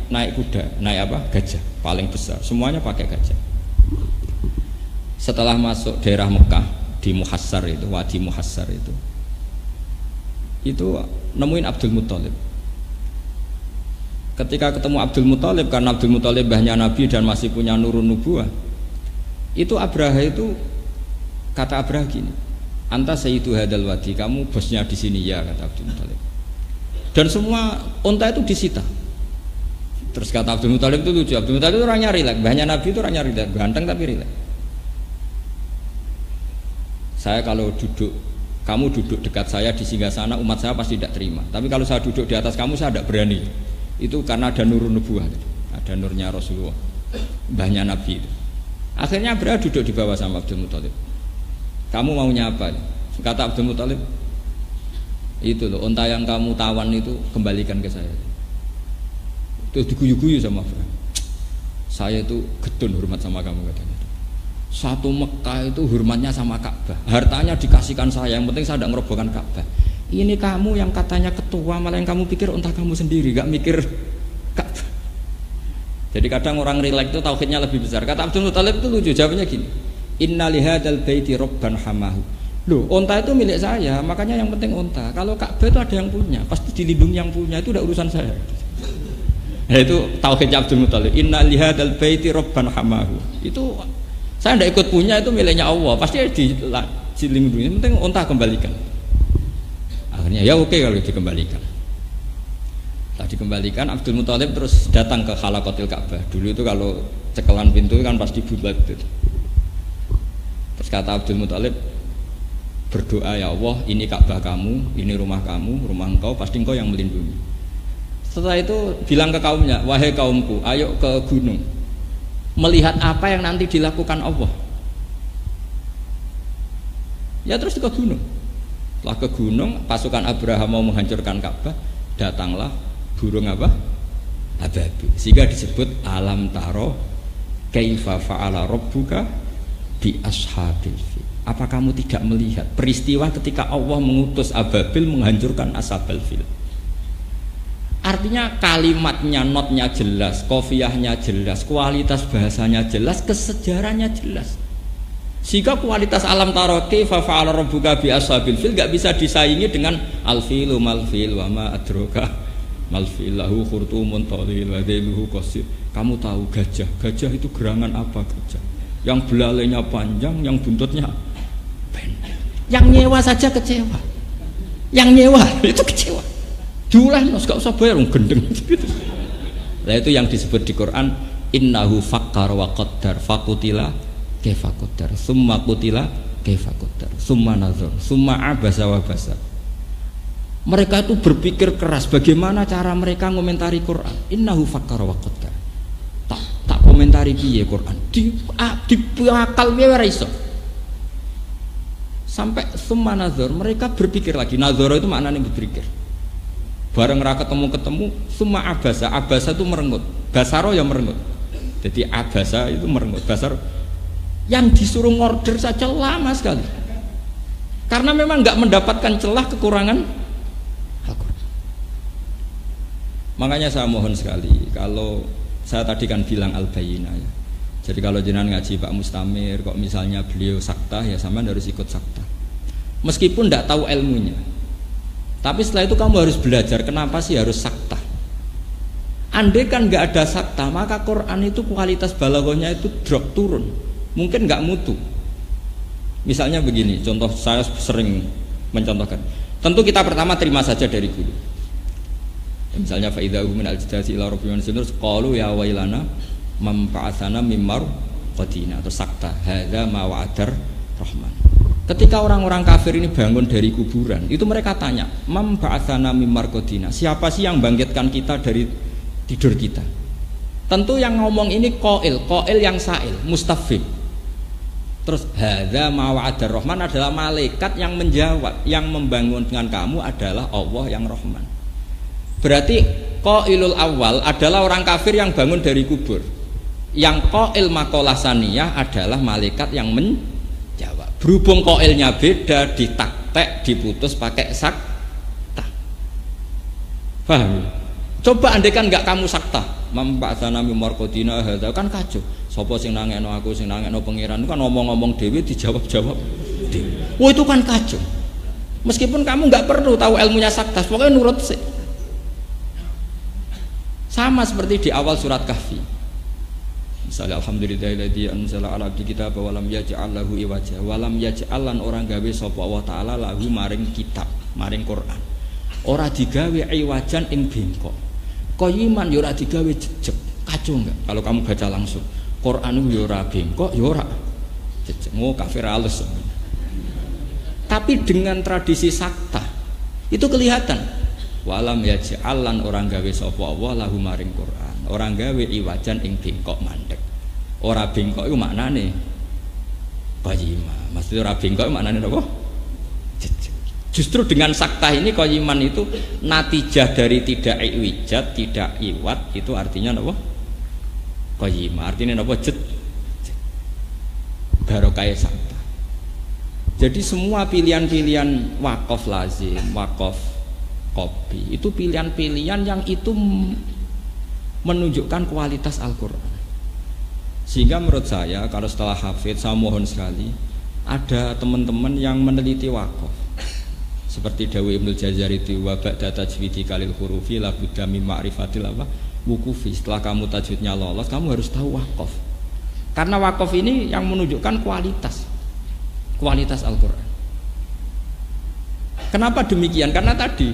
naik kuda, naik apa? Gajah paling besar. Semuanya pakai gajah. Setelah masuk daerah Mekah di Muhassar itu, Wadi Muhassar itu nemuin Abdul Muthalib. ketika ketemu Abdul Muthalib, karena Abdul Muthalib mbahnya Nabi dan masih punya nurun nubuwah, itu Abraha itu kata Abraha gini, anta sayyidu hadal wadi, kamu bosnya di sini ya, kata Abdul Muthalib. Dan semua unta itu disita. Terus kata Abdul Muthalib itu lucu, Abdul Muthalib itu orangnya rileks, mbahnya Nabi itu orangnya rileks, ganteng tapi rileks. Saya kalau duduk, kamu duduk dekat saya di singgasana, umat saya pasti tidak terima. Tapi kalau saya duduk di atas kamu, saya tidak berani. Itu karena ada nurun nubuwah, ada nurnya Rasulullah, mbahnya Nabi itu. Akhirnya Abraha duduk di bawah sama Abdul Muthalib. Kamu maunya apa? Kata Abdul Muthalib, itu loh, unta yang kamu tawan itu kembalikan ke saya. Itu diguyu-guyu sama Abraha. Saya itu gedun hormat sama kamu, katanya. Satu Mekah itu hormatnya sama Ka'bah, hartanya dikasihkan saya, yang penting saya tidak merobohkan Ka'bah. Ini kamu yang katanya ketua, malah yang kamu pikir unta kamu sendiri, gak mikir Ka'bah. Jadi kadang orang rileks itu tauhidnya lebih besar. Kata Abdul Muthalib itu lucu, jawabnya gini, inna lihadal baiti robban hamahu. Loh, unta itu milik saya, makanya yang penting unta. Kalau Ka'bah itu ada yang punya, pasti dilindungi yang punya, itu udah urusan saya. Nah, itu tauhidnya Abdul Muthalib, inna lihadal baiti robban hamahu. Itu saya tidak ikut punya, itu miliknya Allah, pasti dilindungi, yang penting unta kembalikan. Akhirnya ya oke kalau dikembalikan. Setelah dikembalikan, Abdul Muthalib terus datang ke Halaqatil Ka'bah. Dulu itu kalau cekelan pintu kan pasti bulat gitu. Terus kata Abdul Muthalib, berdoa ya Allah, ini Ka'bah kamu, ini rumah kamu, rumah engkau, pasti engkau yang melindungi. Setelah itu bilang ke kaumnya, wahai kaumku, ayo ke gunung, melihat apa yang nanti dilakukan Allah. Ya terus ke gunung. Setelah ke gunung, pasukan Abraha mau menghancurkan Ka'bah, datanglah burung apa? Ababil. Sehingga disebut alam taro kaifa fa'ala rabbuka bi ashabil fil. Apa kamu tidak melihat peristiwa ketika Allah mengutus ababil menghancurkan ashabil fil? Artinya kalimatnya, notnya jelas, kofiyahnya jelas, kualitas bahasanya jelas, kesejarahnya jelas. Jika kualitas alam taroki fa'ala rabbuka bi ashabil fil gak bisa disaingi dengan al-filu mal-fil wa ma adroka mal-fil lahu khurtumun tawil wa dhailuhu qasir. Kamu tahu gajah, gajah itu gerangan apa gajah? Yang belalainya panjang, yang buntutnya pendek. Yang nyewa saja kecewa. Yang nyewa itu kecewa. Diulah nos gak usah bayar gendeng gitu. Nah itu yang disebut di Quran innahu fakkar wa qaddar fakutila kaifa qaddar summa qutila kaifa qaddar summa nazar summa abasa wa basa. Mereka itu berpikir keras bagaimana cara mereka ngomentari Quran. Innahu fakkar wa qaddar. Tak komentari piye Quran. Di akal piye ora iso. Sampai summa nazar, mereka berpikir lagi. Nazar itu maknanya berpikir. Bareng ra ketemu semua abasa itu merengut, basaro yang merengut. Jadi abasa itu merengut, basar yang disuruh ngorder saja lama sekali karena memang nggak mendapatkan celah kekurangan Al-Quran. Makanya saya mohon sekali, kalau saya tadi kan bilang al-bayinah ya, jadi kalau jenengan ngaji Pak Mustamir kok misalnya beliau sakta, ya sampean harus ikut sakta meskipun tidak tahu ilmunya. Tapi setelah itu kamu harus belajar kenapa sih harus sakta. Andai kan nggak ada sakta, maka Quran itu kualitas balaghahnya itu drop turun, mungkin nggak mutu. Misalnya begini, contoh saya sering mencontohkan. Tentu kita pertama terima saja dari guru. Misalnya faidahu min al-jidati ila rabbihim terus qalu ya wailana mampa'atsana mimmar qadina atau sakta hadza ma wa'adar rahman. Ketika orang-orang kafir ini bangun dari kuburan, itu mereka tanya, "Mam ba'atsana mim marqadina?" Siapa sih yang bangkitkan kita dari tidur kita? Tentu yang ngomong ini qail yang sa'il, mustafhim. Terus hadza ma wa'adar rahman adalah malaikat yang menjawab, yang membangunkan kamu adalah Allah yang Rahman. Berarti qailul awal adalah orang kafir yang bangun dari kubur. Yang qail maqalah saniyah adalah malaikat yang menjawab. Berhubung koilnya beda, ditaktek, diputus pakai sakta. Paham? Coba andaikan nggak kamu sakta, mampa'atsana mim marqadina hadza kan kacau. Sapa sing nangekno aku, sing nangekno pangeran, itu kan ngomong-ngomong dhewe dijawab-jawab dhewe. Wah itu kan kacau. Meskipun kamu nggak perlu tahu ilmunya sakta, pokoknya nurut sih. Sama seperti di awal surat Kahfi. Misalnya alhamdulillahilladzi anzala 'ala 'abdihi kitaba wa lam yaj'al lahu iwaja wa lam yaj'al lan orang gawe sapa Allah taala lahu maring kitab, maring Quran. Ora digawe iwajan ing bengkok. Qayiman ya ora digawe jejeg. Kacau enggak kalau kamu baca langsung. Quran yo ora bengkok, yo ora jejeg. Mau kafir halus. Tapi dengan tradisi sakta itu kelihatan. Walam yaj'al lan orang gawe sapa Allah lahu maring Quran. Orang gawe iwajan ing bengkok mandek. Ora bengkok iku maknane qayyimah. Maksudnya ora bengkok maknane apa? Justru dengan sakta ini qayiman itu natijah dari tidak iwijat, tidak iwat, itu artinya apa? Qayyimah. Artinya apa? Barokah sakta. Jadi semua pilihan-pilihan wakaf lazim, wakaf kopi itu pilihan-pilihan yang itu menunjukkan kualitas Al-Quran. Sehingga menurut saya kalau setelah hafidz, saya mohon sekali ada teman-teman yang meneliti wakaf seperti Dawi Ibnul Jazari itu wa ba'da tajwidi kalil hurufi la budda min ma'rifatil apa wukufi. Setelah kamu tajwidnya lolos, kamu harus tahu wakaf, karena wakaf ini yang menunjukkan kualitas Al-Quran. Kenapa demikian? Karena tadi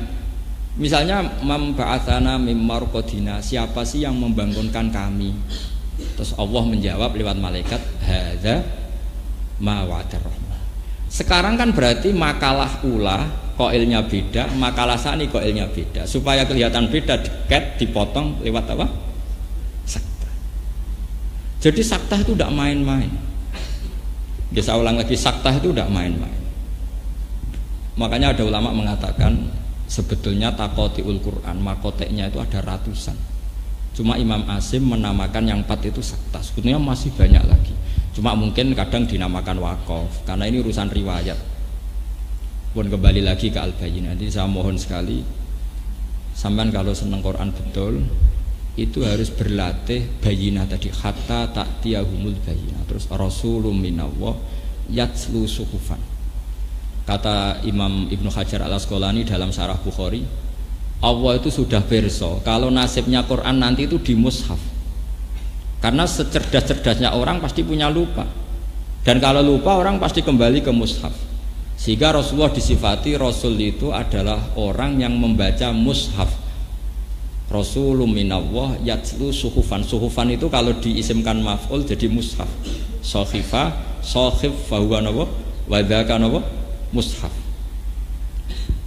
misalnya memba'atsana mim marqadina, siapa sih yang membangunkan kami? Terus Allah menjawab lewat malaikat, hadza ma wa'adar rahman. Sekarang kan berarti makalah ula qailnya beda, makalah sani qailnya beda. Supaya kelihatan beda, diket dipotong lewat apa? Sakta. Jadi sakta itu tidak main-main. Bisa ulang lagi, sakta itu tidak main-main. Makanya ada ulama mengatakan sebetulnya taqotiul Quran, makoteknya itu ada ratusan. Cuma Imam Asim menamakan yang 4 itu sakta. Sebetulnya masih banyak lagi. Cuma mungkin kadang dinamakan wakaf karena ini urusan riwayat. Pun kembali lagi ke Al-Bayyinah. Jadi saya mohon sekali, sampean kalau senang Quran betul, itu harus berlatih bayyinah tadi, hatta ta'tiyahumul bayyinah. Terus rasulun minallah yatslu suhufan. Kata Imam Ibnu Hajar Al-Asqalani dalam Syarah Bukhari, Allah itu sudah berso kalau nasibnya Quran nanti itu di mushaf. Karena secerdas-cerdasnya orang pasti punya lupa. Dan kalau lupa orang pasti kembali ke mushaf. Sehingga Rasulullah disifati Rasul itu adalah orang yang membaca mushaf. Rasulun minallah yatslu suhufan. Suhufan itu kalau diisimkan maf'ul jadi mushaf. Sohifa, sohif fahuwa nawa, wadhaka nawa, mushaf.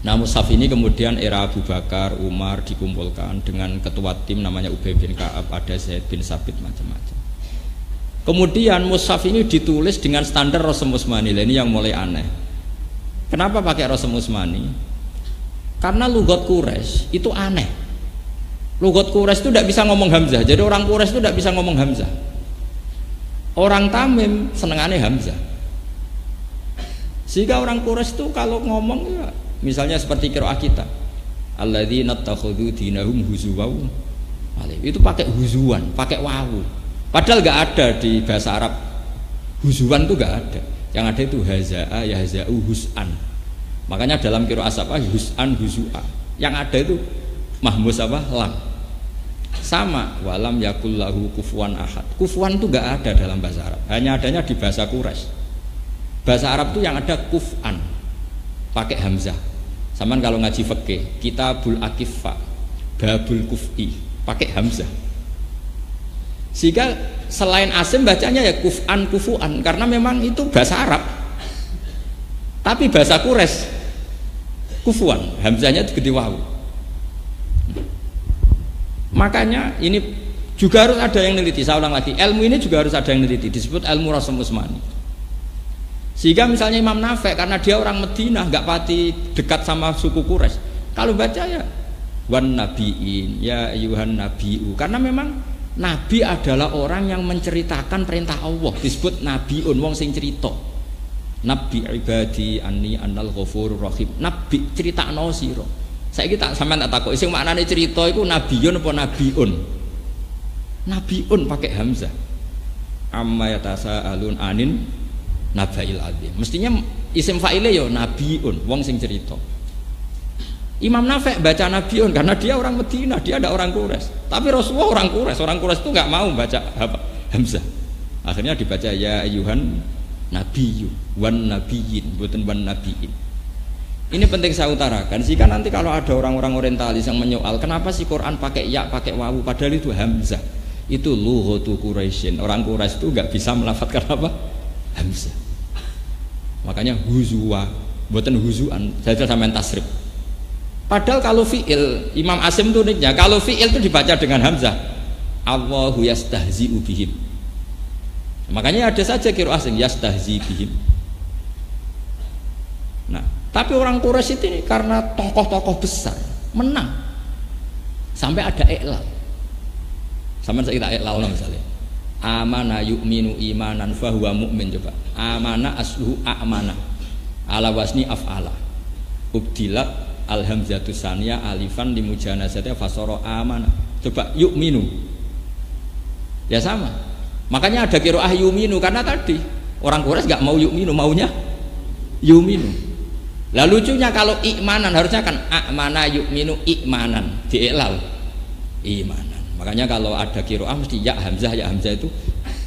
Nah mushaf ini kemudian era Abu Bakar, Umar dikumpulkan dengan ketua tim namanya Ubay bin Ka'ab, ada Zaid bin Sabit, macam-macam. Kemudian mushaf ini ditulis dengan standar Rasm Utsmani. Ini yang mulai aneh. Kenapa pakai Rasm Utsmani? Karena lugat Quraisy itu aneh. Lugat Quraisy itu tidak bisa ngomong Hamzah. Jadi orang Quraisy itu tidak bisa ngomong Hamzah. Orang Tamim senengannya Hamzah. Sehingga orang Quraisy itu kalau ngomong ya, misalnya seperti qiraah kita, alladzina takhudhu dinahum huzuwan, itu pakai huzuan, pakai wawu. Padahal nggak ada di bahasa Arab. Huzuan itu nggak ada. Yang ada itu haza'a, yahza'u, hus'an. Makanya dalam qiraah apa hus'an, huzu'a. Yang ada itu mahmus apa? Lam. Sama, walam yakul lahu kufuwan ahad. Kufuwan itu nggak ada dalam bahasa Arab. Hanya adanya di bahasa Quraisy. Bahasa Arab itu yang ada kuf'an, pakai hamzah. Saman kalau ngaji fikih, kitabul akiffa, babul kuf'i, pakai hamzah. Sehingga selain Asim bacanya ya kuf'an, kufu'an, karena memang itu bahasa Arab. Tapi bahasa Quraisy kufu'an, hamzahnya gede wawu. Makanya ini juga harus ada yang neliti. Saya ulang lagi, ilmu ini juga harus ada yang neliti. Disebut ilmu Rasm Utsmani. Sehingga misalnya Imam Nafi' karena dia orang Madinah, nggak pati dekat sama suku Quraisy, kalau baca ya wan nabiin, ya ayuhan nabiu, karena memang Nabi adalah orang yang menceritakan perintah Allah, disebut nabiun, wong sing cerita. Nabi ibadi anni annal ghafurur rahim. Nabi critakno sira. Saiki tak sampean tak takoki sing maknane cerita iku nabiyun apa nabiun? Nabiun pakai hamzah. Amma yatasaalun anin nabail adzim. Mestinya isim fa'ile ya nabiun, wong sing cerita. Imam Nafi' baca Nabiun karena dia orang Madinah, dia ada orang Quraisy. Tapi Rasulullah orang Quraisy itu nggak mau baca Hamzah. Akhirnya dibaca ya ayyuhan nabiyyu wan nabiyyin, bukan wan nabiyyin. Ini penting saya utarakan, jika nanti kalau ada orang-orang orientalis yang menyoal kenapa sih Quran pakai ya, pakai wawu, padahal itu Hamzah. Itu lughatu Quraisyin. Orang Quraisy itu nggak bisa melafadzkan apa? Hamzah. Makanya huzwa, bukan huzuan. Saya sampean tasrif. Padahal kalau fi'il, Imam Asim itu uniknya, kalau fi'il itu dibaca dengan Hamzah. Allahu yastahzi'u bihim. Makanya ada saja qiraah asing yastahzi bihim. Nah, tapi orang Quraisy itu karena tokoh-tokoh besar menang. Sampai ada iqlal. Sampai saya iqlal misalnya. Amana yu'minu imanan fahuwa mu'min, coba. Amana asluhu a'mana. Ala wasni af'ala. Ubdilat alhamzatu saniyah alifan limujanazatnya fasara amana. Coba yu'minu. Ya sama. Makanya ada qiraah yu'minu karena tadi orang Quraisy enggak mau yu'minu, maunya yu'minu. Lah lucunya kalau imanan harusnya kan a'mana yu'minu imanan, diiklal imanan. Makanya kalau ada qiraah mesti ya hamzah itu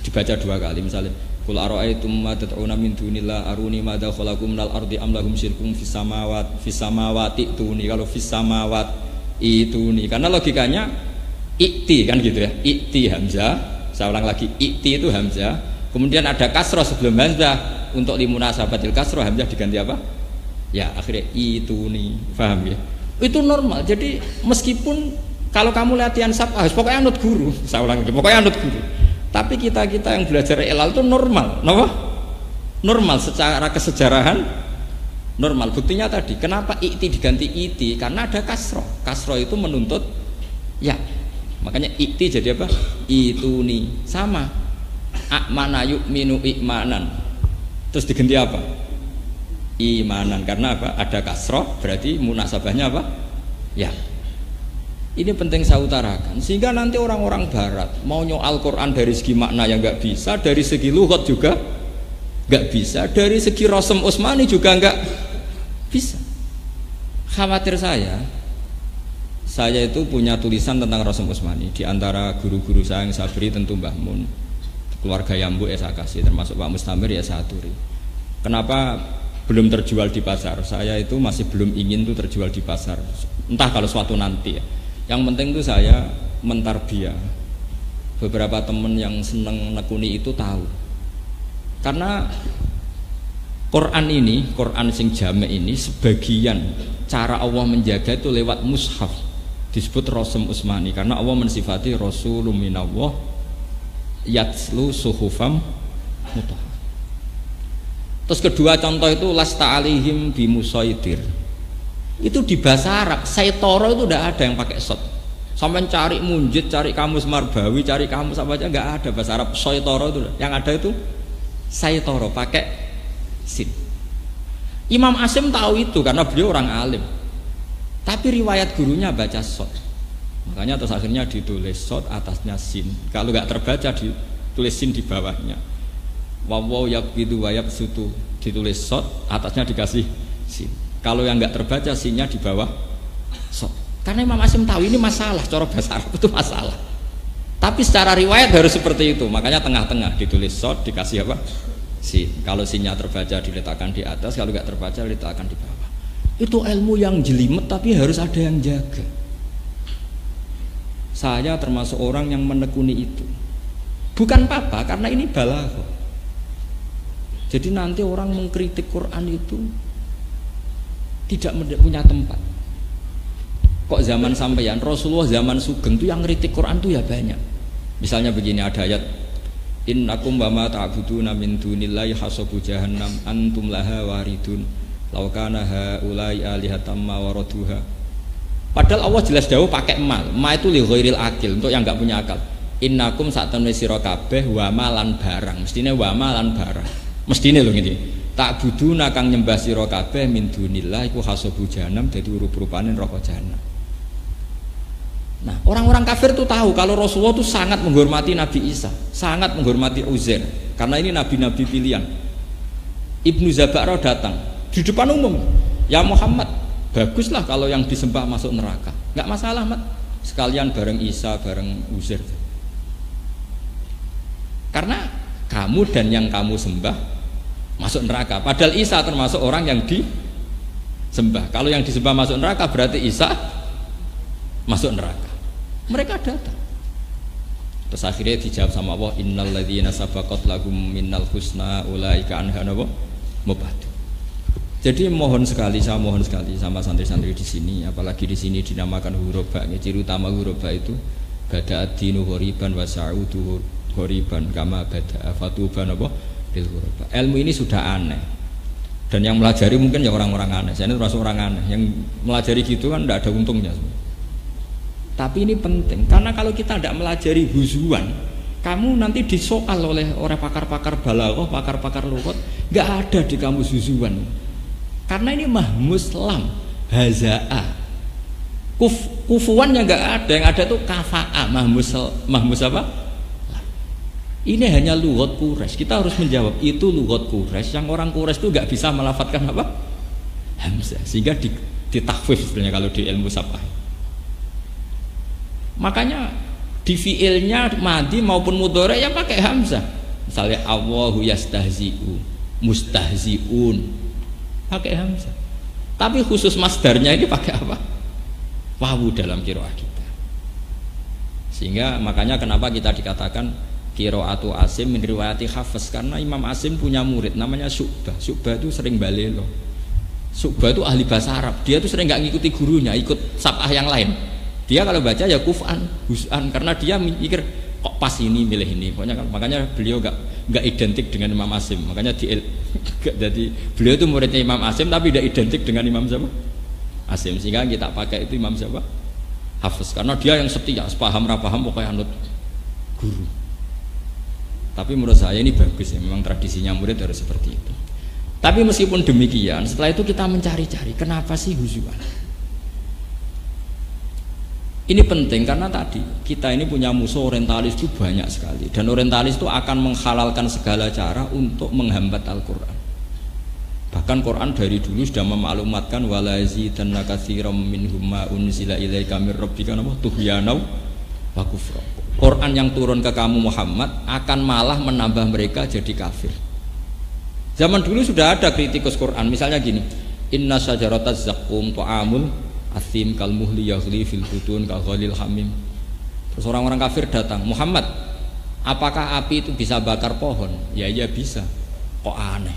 dibaca dua kali. Misalnya qul ara'aytum ma tad'una min dunillah aruni madza khalaqum minal ardi am lahum syirkum fis samawati tuni. Kalau fis samawat ituni karena logikanya ikti kan gitu ya, ikti hamzah. Saya ulang lagi, ikti itu hamzah, kemudian ada kasroh sebelum hamzah, untuk limunasabatil kasroh hamzah diganti apa? Ya akhirnya ituni, paham ya? Itu normal. Jadi meskipun kalau kamu latihan sabah pokoknya anut guru, saya ulang lagi, pokoknya anut guru. Tapi kita yang belajar ilal itu normal, normal secara kesejarahan normal. Buktinya tadi, kenapa ikti diganti iti? Karena ada kasroh. Kasroh itu menuntut ya, makanya ikti jadi apa? Ituni sama. A'mana yu'minu imanan. Terus diganti apa? Imanan. Karena apa? Ada kasroh, berarti munasabahnya apa? Ya. Ini penting saya utarakan, sehingga nanti orang-orang Barat mau nyoal Quran dari segi makna yang nggak bisa, dari segi lughat juga nggak bisa, dari segi Rasm Utsmani juga nggak bisa. Khawatir saya itu punya tulisan tentang Rasm Utsmani. Di antara guru-guru saya yang saya beri tentu Mbah Mun, keluarga Yambu ya saya kasih, termasuk Pak Mustamir ya saya aturi. Kenapa belum terjual di pasar? Saya itu masih belum ingin tuh terjual di pasar. Entah kalau suatu nanti ya. Yang penting itu saya mentarbiyah. Beberapa teman yang seneng nekuni itu tahu. Karena Quran ini, Quran sing jame ini sebagian cara Allah menjaga itu lewat mushaf. Disebut Rasm Utsmani karena Allah mensifati Rasulun minallah yatslu suhufam mutahhar. Terus kedua contoh itu lasta alihim bimusaitir. Itu di bahasa Arab, saitoro itu tidak ada yang pakai sod. Sampai cari munjid, cari kamus Marbawi, cari kamus apa aja nggak ada bahasa Arab saitoro itu. Yang ada itu saitoro pakai sin. Imam Asim tahu itu karena beliau orang alim. Tapi riwayat gurunya baca sod. Makanya terus akhirnya ditulis sod atasnya sin. Kalau nggak terbaca ditulis sin di bawahnya. Wawaw yakbidu wayab sutu ditulis sod atasnya dikasih sin. Kalau yang nggak terbaca sinnya di bawah sod. Karena Imam Asim tahu ini masalah, cara bahasa Arab itu masalah. Tapi secara riwayat harus seperti itu. Makanya tengah-tengah ditulis sod dikasih apa? Sin. Kalau sinnya terbaca diletakkan di atas, kalau nggak terbaca diletakkan di bawah. Itu ilmu yang jelimet tapi harus ada yang jaga. Saya termasuk orang yang menekuni itu. Bukan apa-apa karena ini balaghah. Jadi nanti orang mengkritik Quran itu tidak punya tempat. Kok zaman sampeyan Rasulullah zaman sugeng itu yang kritik Quran itu ya banyak. Misalnya begini ada ayat innakum wa ma ta'buduna min dunillahi hasabu jahannam antum laha waridun law kana haula'i alihatam ma waraduha. Padahal Allah jelas dawuh pakai ma itu li ghairil akil, untuk yang enggak punya akal. Innakum satamne sira kabeh wa malan barang, mestine wa malan barang. Mestine lho ngene. Tak buduna kang nyembah sira kabeh min dunillah iku hasabu jahannam, dadi urup-urupane neraka jahanam. Nah, orang-orang kafir itu tahu kalau Rasulullah itu sangat menghormati Nabi Isa, sangat menghormati Uzair, karena ini nabi-nabi pilihan. Ibnu Zaba'rah datang di depan umum, ya Muhammad, Baguslah kalau yang disembah masuk neraka, nggak masalah Mat. Sekalian bareng Isa, bareng Uzair. Karena kamu dan yang kamu sembah masuk neraka. Padahal Isa termasuk orang yang disembah. Kalau yang disembah masuk neraka berarti Isa masuk neraka. Mereka datang. Terus akhirnya dijawab sama Allah, innal ladzina sabaqat lahum minnal husna ulaika anha mubadu. Jadi saya mohon sekali sama santri-santri di sini, apalagi di sini dinamakan huraba. Ciri utama huraba itu bada'ad dinu ghoriban wa sa'udu ghoriban kama bada'a fatuban lil huraba. Ilmu ini sudah aneh. Dan yang melajari mungkin ya orang-orang aneh. Saya ini termasuk orang aneh. Yang melajari gitu kan tidak ada untungnya. Tapi ini penting karena kalau kita tidak melajari huzuan, kamu nanti disoal oleh orang pakar-pakar balaghah, pakar-pakar lughat, nggak ada di kamus huzuan. Karena ini mahmus lam, hazaa, kufuannya nggak ada, yang ada tuh kafaa, mahmus apa? Ini hanya lughat Quraisy. Kita harus menjawab itu lughat Quraisy. Yang orang Quraisy itu nggak bisa melafatkan apa? Hamzah, sehingga ditakhfif sebenarnya kalau di ilmu sapah. Makanya di fiilnya madhi maupun mudhari ya pakai hamzah. Misalnya Allahu yastahzi'u, mustahzi'un, pakai hamzah. Tapi khusus masdarnya ini pakai apa? Wawu dalam qiraah kita. Sehingga makanya kenapa kita dikatakan qiraatu Asim min riwayati Hafiz, karena Imam Asim punya murid namanya Syu'bah. Syu'bah itu sering balelo. Syu'bah itu ahli bahasa Arab. Dia tuh sering nggak ngikuti gurunya, ikut sab'ah yang lain. Dia kalau baca ya kuf'an, hus'an, karena dia mikir kok pas ini milih ini. Makanya beliau nggak identik dengan Imam Asim. Makanya jadi beliau itu muridnya Imam Asim tapi tidak identik dengan Imam siapa? Asim. Sehingga kita pakai itu Imam siapa? Hafiz. Karena dia yang setia, sepaham rapaham pokoknya anut guru. Tapi menurut saya ini bagus ya, memang tradisinya murid harus seperti itu. Tapi meskipun demikian, setelah itu kita mencari-cari kenapa sih huzuan. Ini penting karena tadi kita ini punya musuh orientalis itu banyak sekali, dan orientalis itu akan menghalalkan segala cara untuk menghambat Al-Quran. Bahkan Quran dari dulu sudah memaklumatkan wala yazidanna katsiran minhum ma unzila ilaika mir rabbika tughyanan wa kufra. Quran yang turun ke kamu Muhammad akan malah menambah mereka jadi kafir. Zaman dulu sudah ada kritikus Quran, misalnya gini, inna syajarataz zaqqum ta'amul asim kal muhli yaghli fil butun ka ghalil hamim. Terus orang-orang kafir datang, Muhammad, apakah api itu bisa bakar pohon? Ya iya bisa. Kok aneh?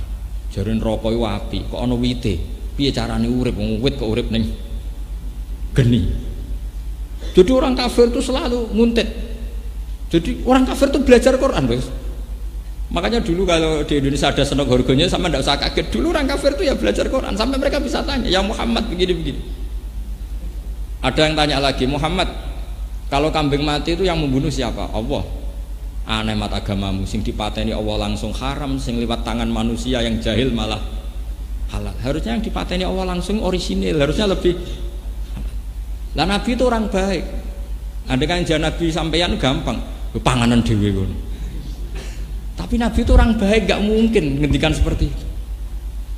Jarin rokok itu api, kok ana wite? Piye carane urip? Wong wit kok urip ning geni. Jadi orang kafir itu selalu nguntit. Jadi orang kafir itu belajar Quran, Bos. Makanya dulu kalau di Indonesia ada senok horgonya sama ndak usah kaget. Dulu orang kafir itu ya belajar Quran sampai mereka bisa tanya, "Ya Muhammad begini-begini." Ada yang tanya lagi, Muhammad, kalau kambing mati itu yang membunuh siapa? Allah. Aneh mat agamamu, sing dipateni Allah langsung haram, sing lewat tangan manusia yang jahil malah halal. Harusnya yang dipateni Allah langsung orisinil, harusnya lebih. Lah Nabi itu orang baik. Andai kan Nabi sampeyan gampang, panganan dhewe ngono. Tapi Nabi itu orang baik, gak mungkin ngendikan seperti itu.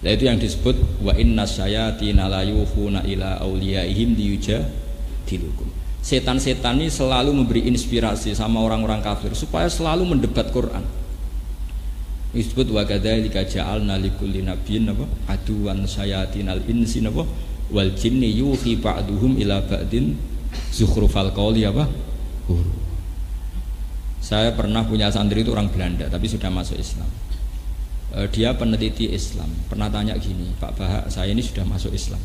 Nah itu yang disebut wa inna syayatina la yuhuna ila auliyaihim liyujadilukum. Setan-setan ini selalu memberi inspirasi sama orang-orang kafir supaya selalu mendebat Quran. Disebut wa kadzalika ja'alna likulli nabiyyin aduwan syayatinal insi wal jinni yuhi ba'duhum ila ba'din zukhrufal qawli Saya pernah punya santri itu orang Belanda tapi sudah masuk Islam. Dia peneliti Islam, pernah tanya gini, Pak Bahak, saya ini sudah masuk Islam,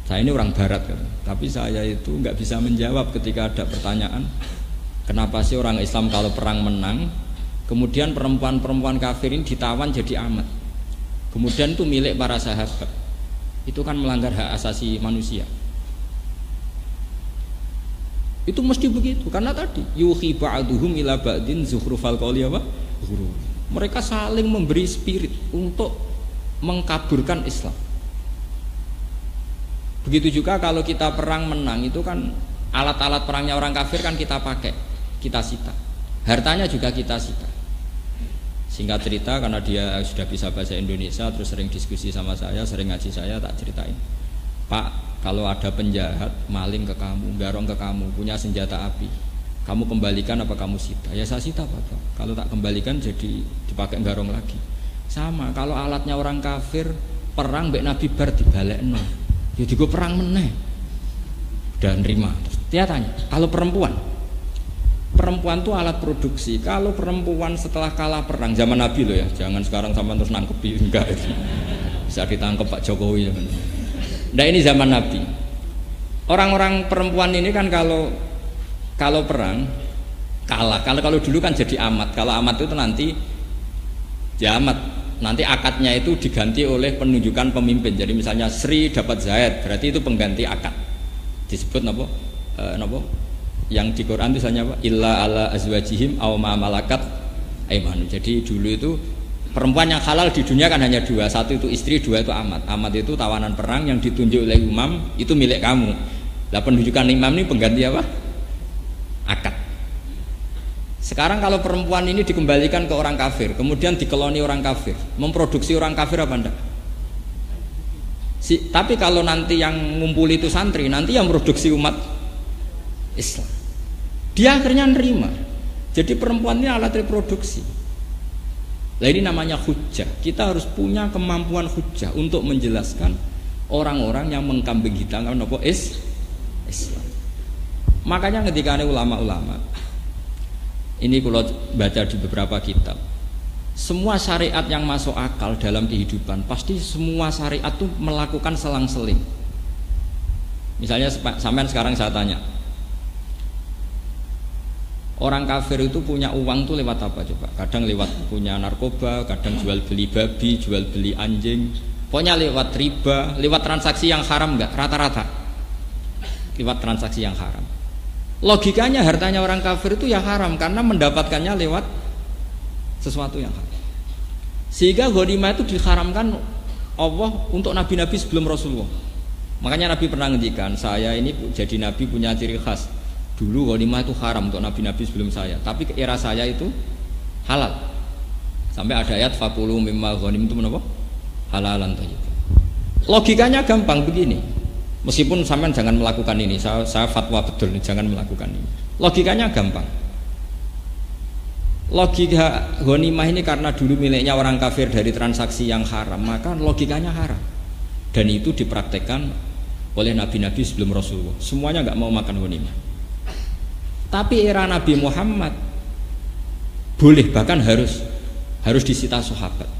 saya ini orang Barat kan, tapi saya itu nggak bisa menjawab ketika ada pertanyaan, kenapa sih orang Islam kalau perang menang, kemudian perempuan-perempuan kafir ini ditawan jadi amat, kemudian itu milik para sahabat, itu kan melanggar hak asasi manusia. Itu mesti begitu, karena tadi yuhi ba'duhum ila ba'din zukhrufal qawli ghurur. Mereka saling memberi spirit untuk mengkaburkan Islam. Begitu juga kalau kita perang menang, itu kan alat-alat perangnya orang kafir kan kita pakai, kita sita. Hartanya juga kita sita. Singkat cerita, karena dia sudah bisa bahasa Indonesia, terus sering diskusi sama saya, sering ngaji saya, tak ceritain, Pak, Kalau ada penjahat maling ke kamu, garong ke kamu, punya senjata api, kamu kembalikan apa kamu sita? Ya saya sita Bapak. Kalau tak kembalikan jadi dipakai garong lagi. Sama, kalau alatnya orang kafir perang mbek Nabi bar dibalekno. Ya digo perang meneh. Dan nerima. Dia tanya, kalau perempuan tuh alat produksi. Kalau perempuan setelah kalah perang zaman Nabi loh ya, jangan sekarang sama terus nangkepi enggak itu. Bisa ditangkap Pak Jokowi. Nah ini zaman Nabi. Orang-orang perempuan ini kan kalau perang kalah. Kalau dulu kan jadi amat. Kalau amat itu nanti ya amat. Nanti akadnya itu diganti oleh penunjukan pemimpin. Jadi misalnya Sri dapat Zaid, berarti itu pengganti akad. Disebut napa? Yang di Quran itu misalnya apa? Illa ala azwajihim aw ma malakat aymanu. Jadi dulu itu perempuan yang halal di dunia kan hanya dua. Satu itu istri, dua itu amat. Amat itu tawanan perang yang ditunjuk oleh imam, itu milik kamu. Lah penunjukan imam ini pengganti apa? Akad. Sekarang kalau perempuan ini dikembalikan ke orang kafir, kemudian dikeloni orang kafir, memproduksi orang kafir apa enggak? Tapi kalau nanti yang ngumpul itu santri, nanti yang produksi umat Islam. Dia akhirnya nerima. Jadi perempuan ini alat reproduksi. Nah ini namanya hujjah. Kita harus punya kemampuan hujjah untuk menjelaskan orang-orang yang mengkambing hitamkan apa Islam. Makanya ketika ada ulama-ulama, ini kalau baca di beberapa kitab, semua syariat yang masuk akal dalam kehidupan pasti semua syariat itu melakukan selang-seling. Misalnya sampean sekarang saya tanya, orang kafir itu punya uang tuh lewat apa coba? Kadang lewat punya narkoba, kadang jual beli babi, jual beli anjing. Pokoknya lewat riba, lewat transaksi yang haram enggak? Rata-rata lewat transaksi yang haram. Logikanya hartanya orang kafir itu ya haram karena mendapatkannya lewat sesuatu yang haram. Sehingga ghanimah itu diharamkan Allah untuk nabi-nabi sebelum Rasulullah. Makanya Nabi pernah ngendikan, saya ini jadi nabi punya ciri khas. Dulu ghanimah itu haram untuk nabi-nabi sebelum saya, tapi ke era saya itu halal. Sampai ada ayat faqulu mimma ghanimtum apa? Halalan thayyib. Logikanya gampang begini. Meskipun sampean jangan melakukan ini, saya fatwa betul nih, jangan melakukan ini. Logikanya gampang. Logika ghanimah ini karena dulu miliknya orang kafir dari transaksi yang haram, maka logikanya haram. Dan itu dipraktekkan oleh nabi-nabi sebelum Rasulullah. Semuanya nggak mau makan ghanimah. Tapi era Nabi Muhammad boleh, bahkan harus disita sahabat.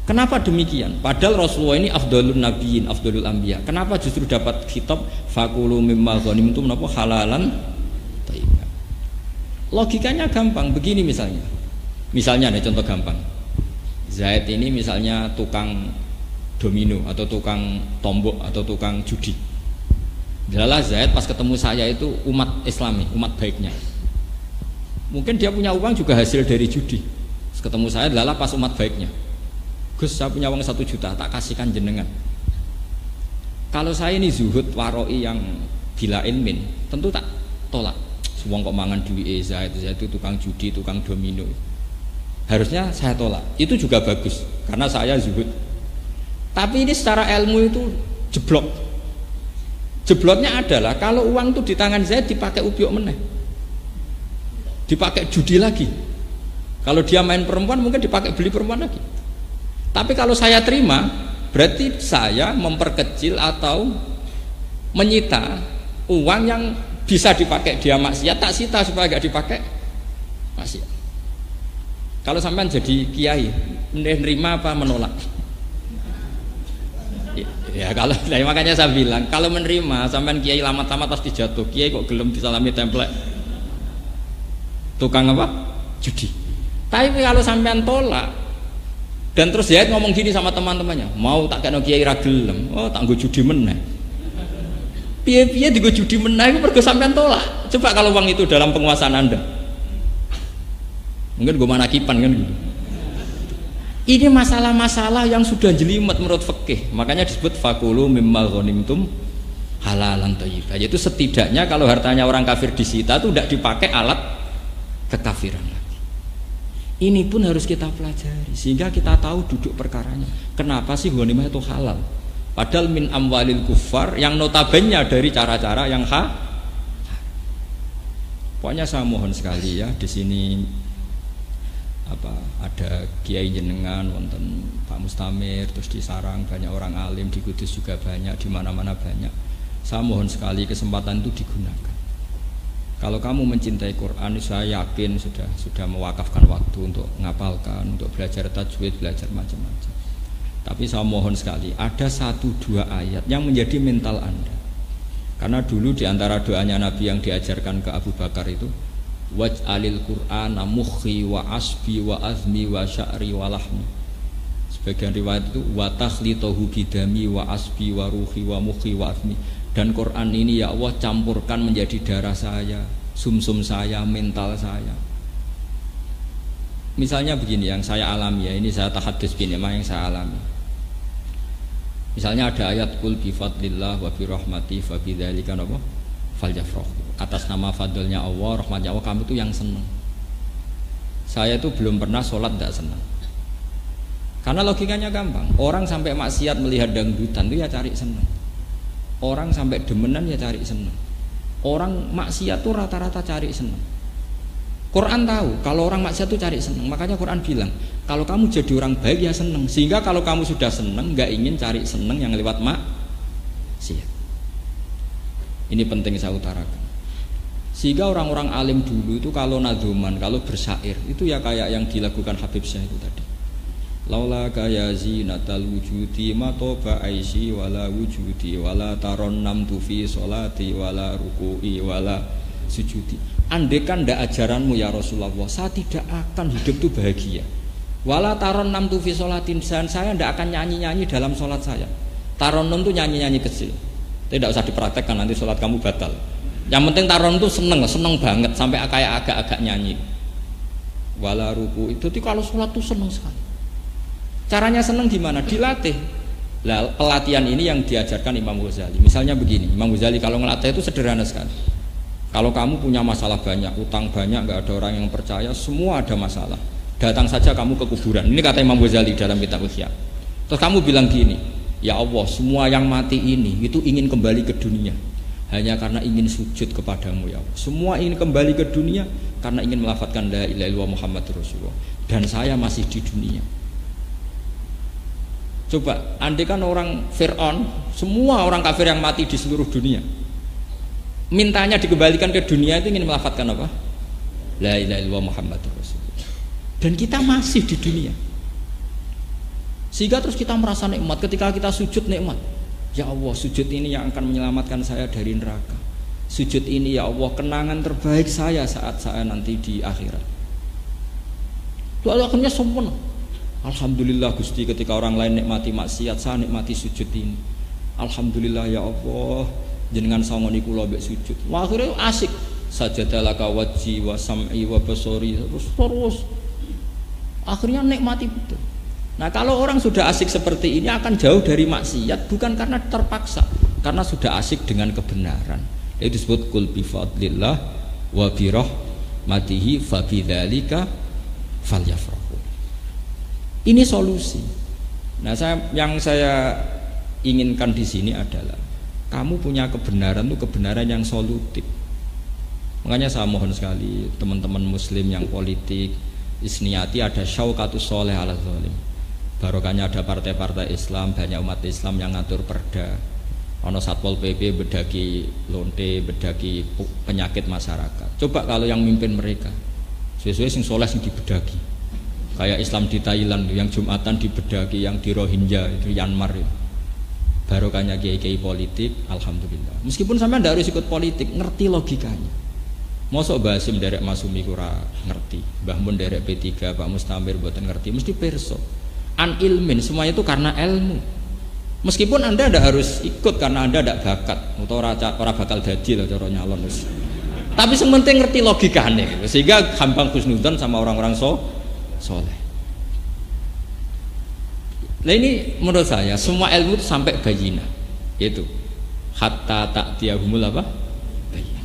Kenapa demikian? Padahal Rasulullah ini afdalun nabiyyin, afdalul anbiya. Kenapa justru dapat khitab faqulu mimma ghanimtum napa halalan thayyiban? Logikanya gampang, begini misalnya. Misalnya ada contoh gampang. Zaid ini misalnya tukang domino atau tukang tombok atau tukang judi. Adalah Zaid pas ketemu saya itu umat Islami, umat baiknya. Mungkin dia punya uang juga hasil dari judi. Pas ketemu saya adalah pas umat baiknya. Gus, saya punya uang 1 juta, tak kasihkan jenengan. Kalau saya ini zuhud waroi yang bila ilmin, tentu tak tolak. Wong kok mangan duit Zaid itu tukang judi, tukang domino. Harusnya saya tolak. Itu juga bagus karena saya zuhud. Tapi ini secara ilmu itu jeblok. Jebloknya adalah kalau uang itu di tangan Zaid dipakai ubyuk meneh. Dipakai judi lagi. Kalau dia main perempuan mungkin dipakai beli perempuan lagi. Tapi kalau saya terima, berarti saya memperkecil atau menyita uang yang bisa dipakai dia maksiat, tak sita supaya gak dipakai maksiat. Kalau sampean jadi kiai, menerima apa menolak? Ya kalau, makanya saya bilang, kalau menerima, sampean kiai lama-lama pasti jatuh. Kiai kok gelem disalami template tukang apa? Judi. Tapi kalau sampean tolak, dan terus Zaid ngomong gini sama teman-temannya, mau tak kena kiai ra gelem, oh tak nggo judi meneh. Piye-piye digo judi meneh iku mergo sampean tolak. Coba kalau uang itu dalam penguasaan Anda. Mungkin gue manakipan kan gitu. Ini masalah-masalah yang sudah jelimet menurut fikih. Makanya disebut faqulu mimma ghanimtum halalan thayyiban. Yaitu setidaknya kalau hartanya orang kafir disita itu tidak dipakai alat kekafiran. Ini pun harus kita pelajari sehingga kita tahu duduk perkaranya. Kenapa sih ghanimah itu halal? Padahal min amwalil kuffar yang notabene dari cara-cara yang pokoknya saya mohon sekali ya di sini ada kiai jenengan, wonten Pak Mustamir, terus di Sarang banyak orang alim, di Kudus juga banyak, di mana-mana banyak. Saya mohon sekali kesempatan itu digunakan. Kalau kamu mencintai Quran, saya yakin sudah mewakafkan waktu untuk ngapalkan, untuk belajar tajwid, belajar macam-macam. Tapi saya mohon sekali, ada 1-2 ayat yang menjadi mental Anda. Karena dulu di antara doanya Nabi yang diajarkan ke Abu Bakar itu, waj'alil Qur'ana mukhi wa asbi wa azmi wa sya'ri wa lahmi. Sebagian riwayat itu wa takhlitahu bidami wa asbi wa ruhi wa mukhi wa azmi. Dan Quran ini ya Allah campurkan menjadi darah saya, sumsum saya, mental saya. Misalnya begini yang saya alami ya, ini saya tahadus bin yang saya alami. Misalnya ada ayat qul bi fadlillah wa bi rahmati fa bidzalika apa? Falyafrahu. Atas nama fadlnya Allah, rahmatnya Allah, kamu itu yang senang. Saya itu belum pernah sholat tidak senang. Karena logikanya gampang. Orang sampai maksiat melihat dangdutan itu ya cari senang. Orang sampai demenan ya cari senang. Orang maksiat tuh rata-rata cari senang. Quran tahu kalau orang maksiat tuh cari senang. Makanya Quran bilang kalau kamu jadi orang baik ya senang. Sehingga kalau kamu sudah senang nggak ingin cari senang yang lewat maksiat. Ini penting saya utarakan. Sehingga orang-orang alim dulu itu kalau nadzuman, kalau bersyair itu ya kayak yang dilakukan Habib Syekh itu tadi. Laula kaya zinatal wujudi ma toba aisi wala wujudi wala taronnamtu fi sholati wala ruku'i wala sujudi. Andekan ndak ajaranmu ya Rasulullah, saya tidak akan hidup itu bahagia. Wala taronnamtu fi sholatin, saya ndak akan nyanyi-nyanyi dalam sholat saya. Taronnum itu nyanyi-nyanyi kecil. Tidak usah dipraktekkan nanti sholat kamu batal. Yang penting taron itu seneng banget sampai kayak agak-agak nyanyi. Wala ruku itu kalau sholat tuh seneng sekali. Caranya seneng gimana? Dilatih. Lah pelatihan ini yang diajarkan Imam Ghazali. Misalnya begini, Imam Ghazali kalau ngelatih itu sederhana sekali. Kalau kamu punya masalah banyak, utang banyak, nggak ada orang yang percaya, semua ada masalah. Datang saja kamu ke kuburan. Ini kata Imam Ghazali dalam kitab Ihya. Terus kamu bilang gini, ya Allah, semua yang mati ini itu ingin kembali ke dunia hanya karena ingin sujud kepadamu ya Allah. Semua ingin kembali ke dunia karena ingin melafadzkan la ilaha illallah Muhammadur Rasulullah. Dan saya masih di dunia. Coba, andai kan orang Fir'aun, semua orang kafir yang mati di seluruh dunia, mintanya dikembalikan ke dunia itu ingin melafadzkan apa? La ilaha illallah Muhammadur Rasulullah. Dan kita masih di dunia. Sehingga terus kita merasa nikmat ketika kita sujud nikmat. Ya Allah, sujud ini yang akan menyelamatkan saya dari neraka. Sujud ini ya Allah kenangan terbaik saya saat saya nanti di akhirat. Itu akhirnya sempurna. Alhamdulillah Gusti, ketika orang lain nikmati maksiat, saya nikmati sujud ini. Alhamdulillah ya Allah, jenengan sangoni kula mbek sujud. Wah, akhirnya asik. Sajadalaka wajhi wa sam'i wa basori terus. Akhirnya nikmati betul. Nah, kalau orang sudah asik seperti ini akan jauh dari maksiat bukan karena terpaksa, karena sudah asik dengan kebenaran. Itu disebut qul bi fadlillah wa bi rahmatihi fa bidzalika falyafrahu. Ini solusi. Nah, yang saya inginkan di sini adalah kamu punya kebenaran itu kebenaran yang solutif. Makanya saya mohon sekali teman-teman muslim yang politik isniyati ada syaukatus soleh ala zalim. Barokahnya ada partai-partai Islam, banyak umat Islam yang ngatur perda. Ono Satpol PP bedagi lonte, bedagi penyakit masyarakat. Coba kalau yang mimpin mereka sesuai sing soleh sing dibedagi. Kayak Islam di Thailand yang Jumatan dibedaki, yang di Rohingya itu Myanmar ya. Barokahnya kiai-kiai politik, alhamdulillah. Meskipun sampai tidak harus ikut politik, ngerti logikanya. Mosok Mbah Hasim derek Masumi kura ngerti, Mbah Mun derek P3, Pak Mustamir mboten ngerti, mesti perso. An ilmin, semuanya itu karena ilmu. Meskipun Anda tidak harus ikut karena Anda tidak bakat, atau orang bakal dadi lah cara nyalon. Tapi sementing ngerti logikanya gitu. Sehingga gampang husnudzon sama orang-orang soleh. Nah, ini menurut saya semua ilmu itu sampai bayina, itu hatta ta'tiyahumul apa? Bayina.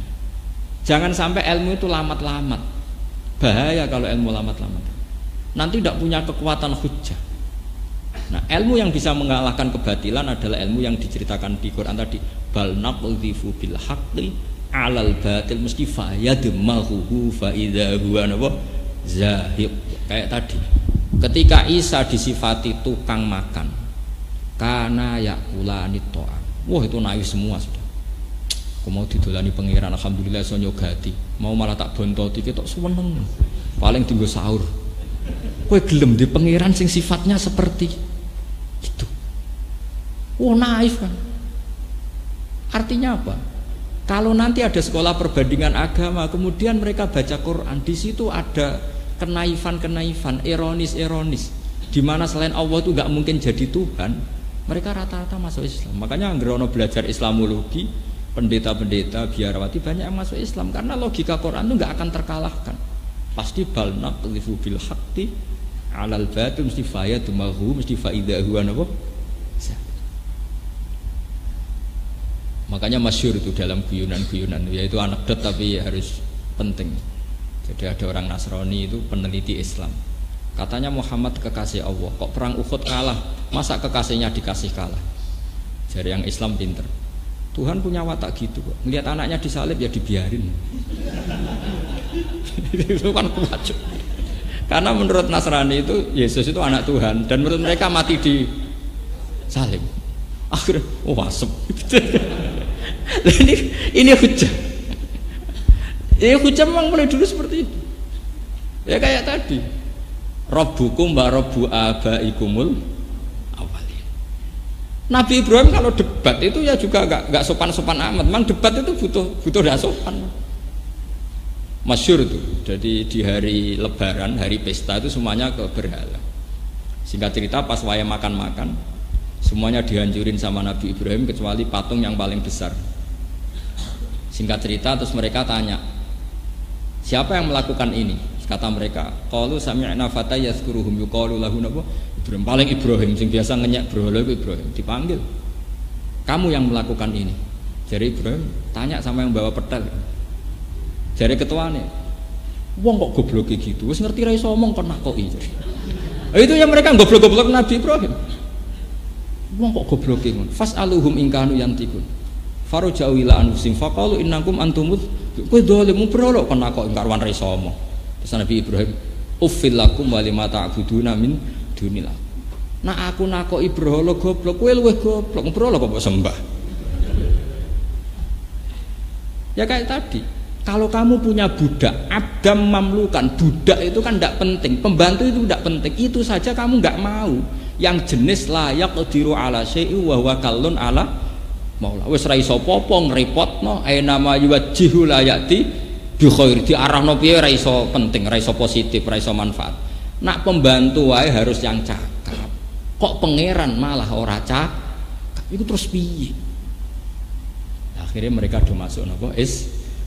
Jangan sampai ilmu itu lamat-lamat. Bahaya kalau ilmu lamat-lamat. Nanti tidak punya kekuatan hujjah. Nah, ilmu yang bisa mengalahkan kebatilan adalah ilmu yang diceritakan di Quran tadi. Bal naqdhifu bil haqqi 'alal batil mesti fayadmahu fa idza huwa zahiq. Kayak tadi. Ketika Isa disifati tukang makan, kana yakulani ta'am. Wah, itu nangis semua sudah. Aku mau didolani pangeran, alhamdulillah iso nyogati. Mau malah tak bontoti ketok seneng. Paling tinggal sahur. Kowe gelem di pangeran sing sifatnya seperti itu. Wah, naif kan. Artinya apa? Kalau nanti ada sekolah perbandingan agama, kemudian mereka baca Quran, di situ ada kenaifan-kenaifan, ironis-ironis, di mana selain Allah itu nggak mungkin jadi Tuhan, mereka rata-rata masuk Islam. Makanya Anggerono belajar Islamologi, pendeta-pendeta, biarawati banyak yang masuk Islam karena logika Quran itu nggak akan terkalahkan. Pasti bal naqdhifu bil haqqi 'alal batil mesti fayadmahu mesti faidahu apa? Makanya masyhur itu dalam guyonan-guyonan, yaitu anekdot tapi harus penting. Jadi ada orang Nasrani itu peneliti Islam. Katanya Muhammad kekasih Allah, kok perang Uhud kalah, masa kekasihnya dikasih kalah? Jadi yang Islam pinter. Tuhan punya watak gitu kok. Melihat anaknya disalib ya dibiarin. Itu kan kuat. Karena menurut Nasrani itu Yesus itu anak Tuhan dan menurut mereka mati di salib. Akhirnya wasep. ini hujah. Ya hujah memang mulai dulu seperti itu. Ya kayak tadi. Rabbukum wa rabbu abaikumul awalin. Nabi Ibrahim kalau debat itu ya juga enggak sopan-sopan amat. Memang debat itu butuh dak sopan. Masyhur itu. Jadi di hari lebaran, hari pesta itu semuanya ke berhala. Singkat cerita pas waya makan-makan, semuanya dihancurin sama Nabi Ibrahim kecuali patung yang paling besar. Singkat cerita terus mereka tanya, siapa yang melakukan ini? Kata mereka, qalu sami'na fata yazkuruhum yuqalu lahu Ibrahim. Paling Ibrahim sing biasa ngenyek berhala itu Ibrahim dipanggil. Kamu yang melakukan ini. Jadi Ibrahim tanya sama yang bawa petel. Jadi ketuanya, wong kok goblok gitu, wis ngerti ra iso omong kon nakoki. Itu yang mereka goblok-goblok Nabi Ibrahim. Wong kok goblok ngono. Fas'aluhum in kanu yantikun. Faruja'u ila anfusihim faqalu innakum antumud. Kowe dolim berolo kon nakoki karwan ra iso omong. Terus Nabi Ibrahim, uffil lakum wa lima ta'buduna min dunillah. Nah aku nakoki berhala goblok, kowe luwih goblok. Berhala kok mbok sembah. Ya kayak tadi. Kalau kamu punya budak, abdam mamlukan, budak itu kan tidak penting, pembantu itu tidak penting, itu saja kamu nggak mau. Yang jenis layak diru ala syai'u wa huwa kallun ala maula. Wis ra iso apa-apa ngrepotno, aina ma yuwajjihu la yati bi khair, diarahno piye ra iso penting, ra iso positif, ra iso manfaat. Nak pembantu wae harus yang cakap. Kok pangeran malah ora cakap? Iku terus piye? Akhirnya mereka do masuk napa?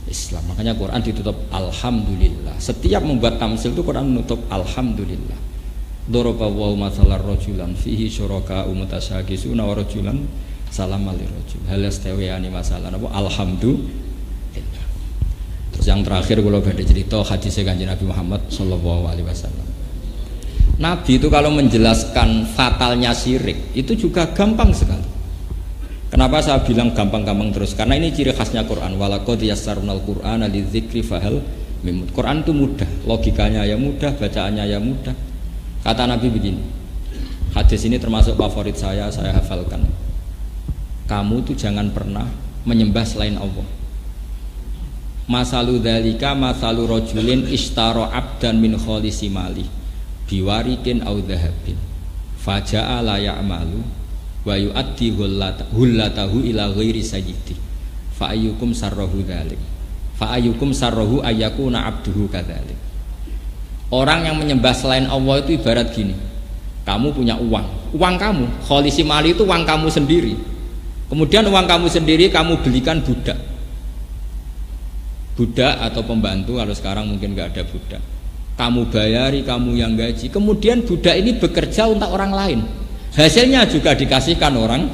Islam. Makanya Quran ditutup alhamdulillah. Setiap membuat tamsil itu Quran menutup alhamdulillah. Daraballahu mathalan rajulan fihi syuraka mutasyagisuna wa rajulan salamal lirajul. Hal yastawiyani masalan apa? Alhamdulillah. Terus yang terakhir kalau badhe cerita hadis Kanjeng Nabi Muhammad sallallahu alaihi wasallam. Nabi itu kalau menjelaskan fatalnya syirik itu juga gampang sekali. Kenapa saya bilang gampang-gampang terus? Karena ini ciri khasnya Quran. Walaqad yassarnal Qur'ana lidzikri fahal mimut. Quran itu mudah, logikanya ya mudah, bacaannya ya mudah. Kata Nabi begini. Hadis ini termasuk favorit saya hafalkan. Kamu tuh jangan pernah menyembah selain Allah. Masalu dzalika masalu rajulin ishtara abdan min khalisi mali biwarikin aw dhahabin. Faja'a la ya'malu wa yu'addi hullatahu ila ghairi sayyidi fa ayyukum sarrahu dzalik fa ayyukum sarrahu ayyakuna abduhu kadzalik. Orang yang menyembah selain Allah itu ibarat gini, kamu punya uang kamu, kholisi mali itu uang kamu sendiri, kemudian uang kamu sendiri kamu belikan budak atau pembantu, kalau sekarang mungkin nggak ada budak, kamu bayari, kamu yang gaji, kemudian budak ini bekerja untuk orang lain, hasilnya juga dikasihkan orang.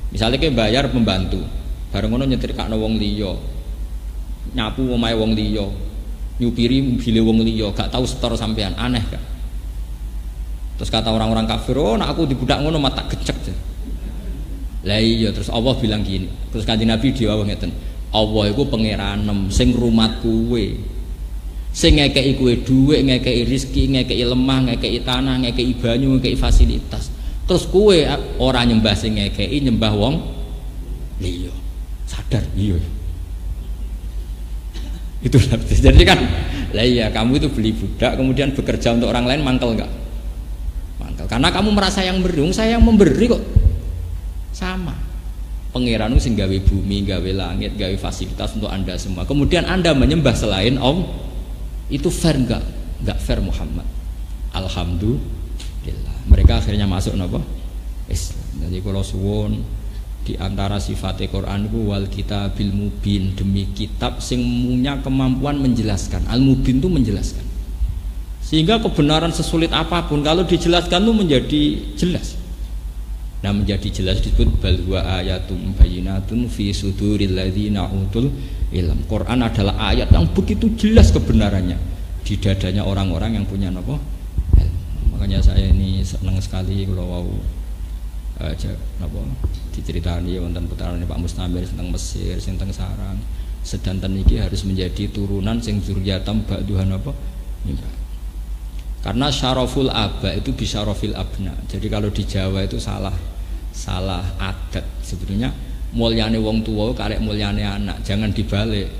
Misalnya kayak bayar pembantu, bareng ngono nyetrikakno wong liya, nyapu omahe wong liya, nyupiri mobil wong liya, gak tahu setor sampean, aneh kan? Terus kata orang-orang kafir, oh nak aku dibudak ngono mata gecek. Lah iya, terus Allah bilang gini. Terus Kanjeng Nabi diwawah ngeten. Allah iku pangeranem sing rumat kowe. Sing ngekeki kowe dhuwit, ngekeki rezeki, ngekeki lemah, ngekeki tanah, ngekeki banyu, ngekeki fasilitas. Terus kowe ora nyembah sing ngekeki, nyembah wong liya. Sadar iya. Itu jadi kan lah iya kamu itu beli budak kemudian bekerja untuk orang lain mangkel enggak? Mangkel. Karena kamu merasa yang beri, saya yang memberi kok. Sama. Pangeran sing gawe bumi, gawe langit, gawe fasilitas untuk Anda semua. Kemudian Anda menyembah selain Allah. Itu fair enggak? Enggak fair Muhammad. Alhamdulillah. Mereka akhirnya masuk napa? Islam. Jadi kalau suwun di antara sifat Quran ku wal kitabil mubin, demi kitab sing punya kemampuan menjelaskan. Al mubin itu menjelaskan, sehingga kebenaran sesulit apapun kalau dijelaskan itu menjadi jelas. Nah menjadi jelas disebut bal huwa ayatum bayyinatun fi suduril ladzina utul ilm. Quran adalah ayat yang begitu jelas kebenarannya di dadanya orang-orang yang punya apa? Makanya saya ini senang sekali kalau mau napa diceritani wonten putrane Pak Mustamir tentang Mesir, tentang Sarang. Sedanten iki harus menjadi turunan sing zuriyatam ba'duhan apa? Karena syaraful aba itu bisyarafil abna. Jadi kalau di Jawa itu salah adat sebetulnya. Mulyane wong tuwa karek mulyane anak, jangan dibalik.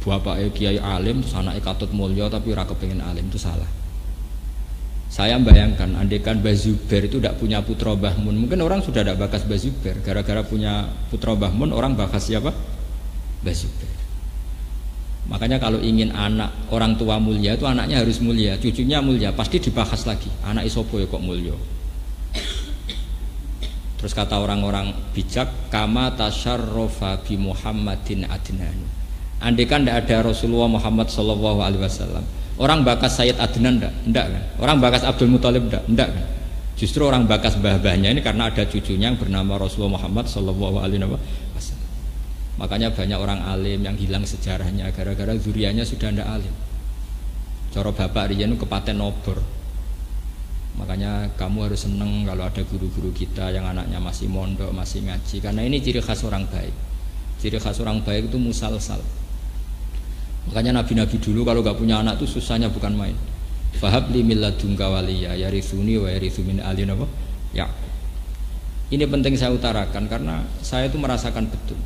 Bapake kiai alim terus anake katut mulya tapi ora kepengin alim, itu salah. Saya bayangkan, andaikan Mbah Zubair itu tidak punya putra Mbah Mun, mungkin orang sudah tidak bakas Mbah Zubair. Gara-gara punya putra Mbah Mun, orang bakas siapa? Mbah Zubair. Makanya kalau ingin anak orang tua mulia itu anaknya harus mulia, cucunya mulia, pasti dibahas lagi. Anak isopo ya kok mulia. Terus kata orang-orang bijak, kama tasyarrofa bi Muhammadin adnanu. Andaikan tidak ada Rasulullah Muhammad SAW, orang bakas Sayyid Adnan enggak kan? Orang bakas Abdul Muthalib enggak kan? Justru orang bakas mbah-mbahnya ini karena ada cucunya yang bernama Rasulullah Muhammad sallallahu alaihi wasallam. Makanya banyak orang alim yang hilang sejarahnya gara-gara zurianya sudah ndak alim. Cara bapak riyen kepaten obor. Makanya kamu harus seneng kalau ada guru-guru kita yang anaknya masih mondok, masih ngaji, karena ini ciri khas orang baik. Ciri khas orang baik itu musalsal. Makanya nabi-nabi dulu kalau gak punya anak itu susahnya bukan main. Fahab li min ladunka waliya yarithuni wa yarithu min ali napa? Ya. Ini penting saya utarakan karena saya itu merasakan betul.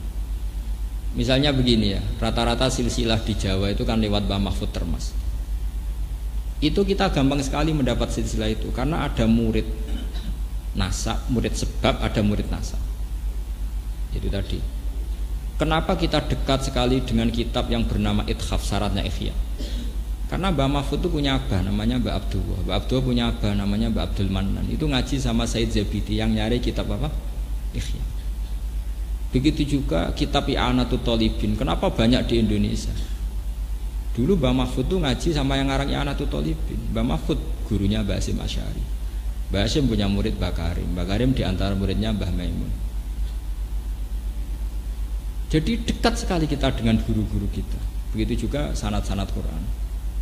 Misalnya begini ya, rata-rata silsilah di Jawa itu kan lewat Mbah Mahfud Termas. Itu kita gampang sekali mendapat silsilah itu karena ada murid nasab, murid sebab, ada murid nasab. Itu tadi. Kenapa kita dekat sekali dengan kitab yang bernama Ithaf, syaratnya Ikhya? Karena Mbah Mahfud itu punya abah namanya Mbah Abdullah. Mbah Abdullah punya abah namanya Mbah Abdul Manan. Itu ngaji sama Said Zabidi yang nyari kitab apa? Ikhya. Begitu juga kitab I'anatul Thalibin. Kenapa banyak di Indonesia? Dulu Mbah Mahfud itu ngaji sama yang ngarang I'anatul Thalibin. Mbah Mahfud gurunya Mbah Hasyim Asy'ari. Mbah Hasyim punya murid Mbah Karim. Mbah Karim diantara muridnya Mbah Maimun. Jadi dekat sekali kita dengan guru-guru kita. Begitu juga sanad-sanad Quran.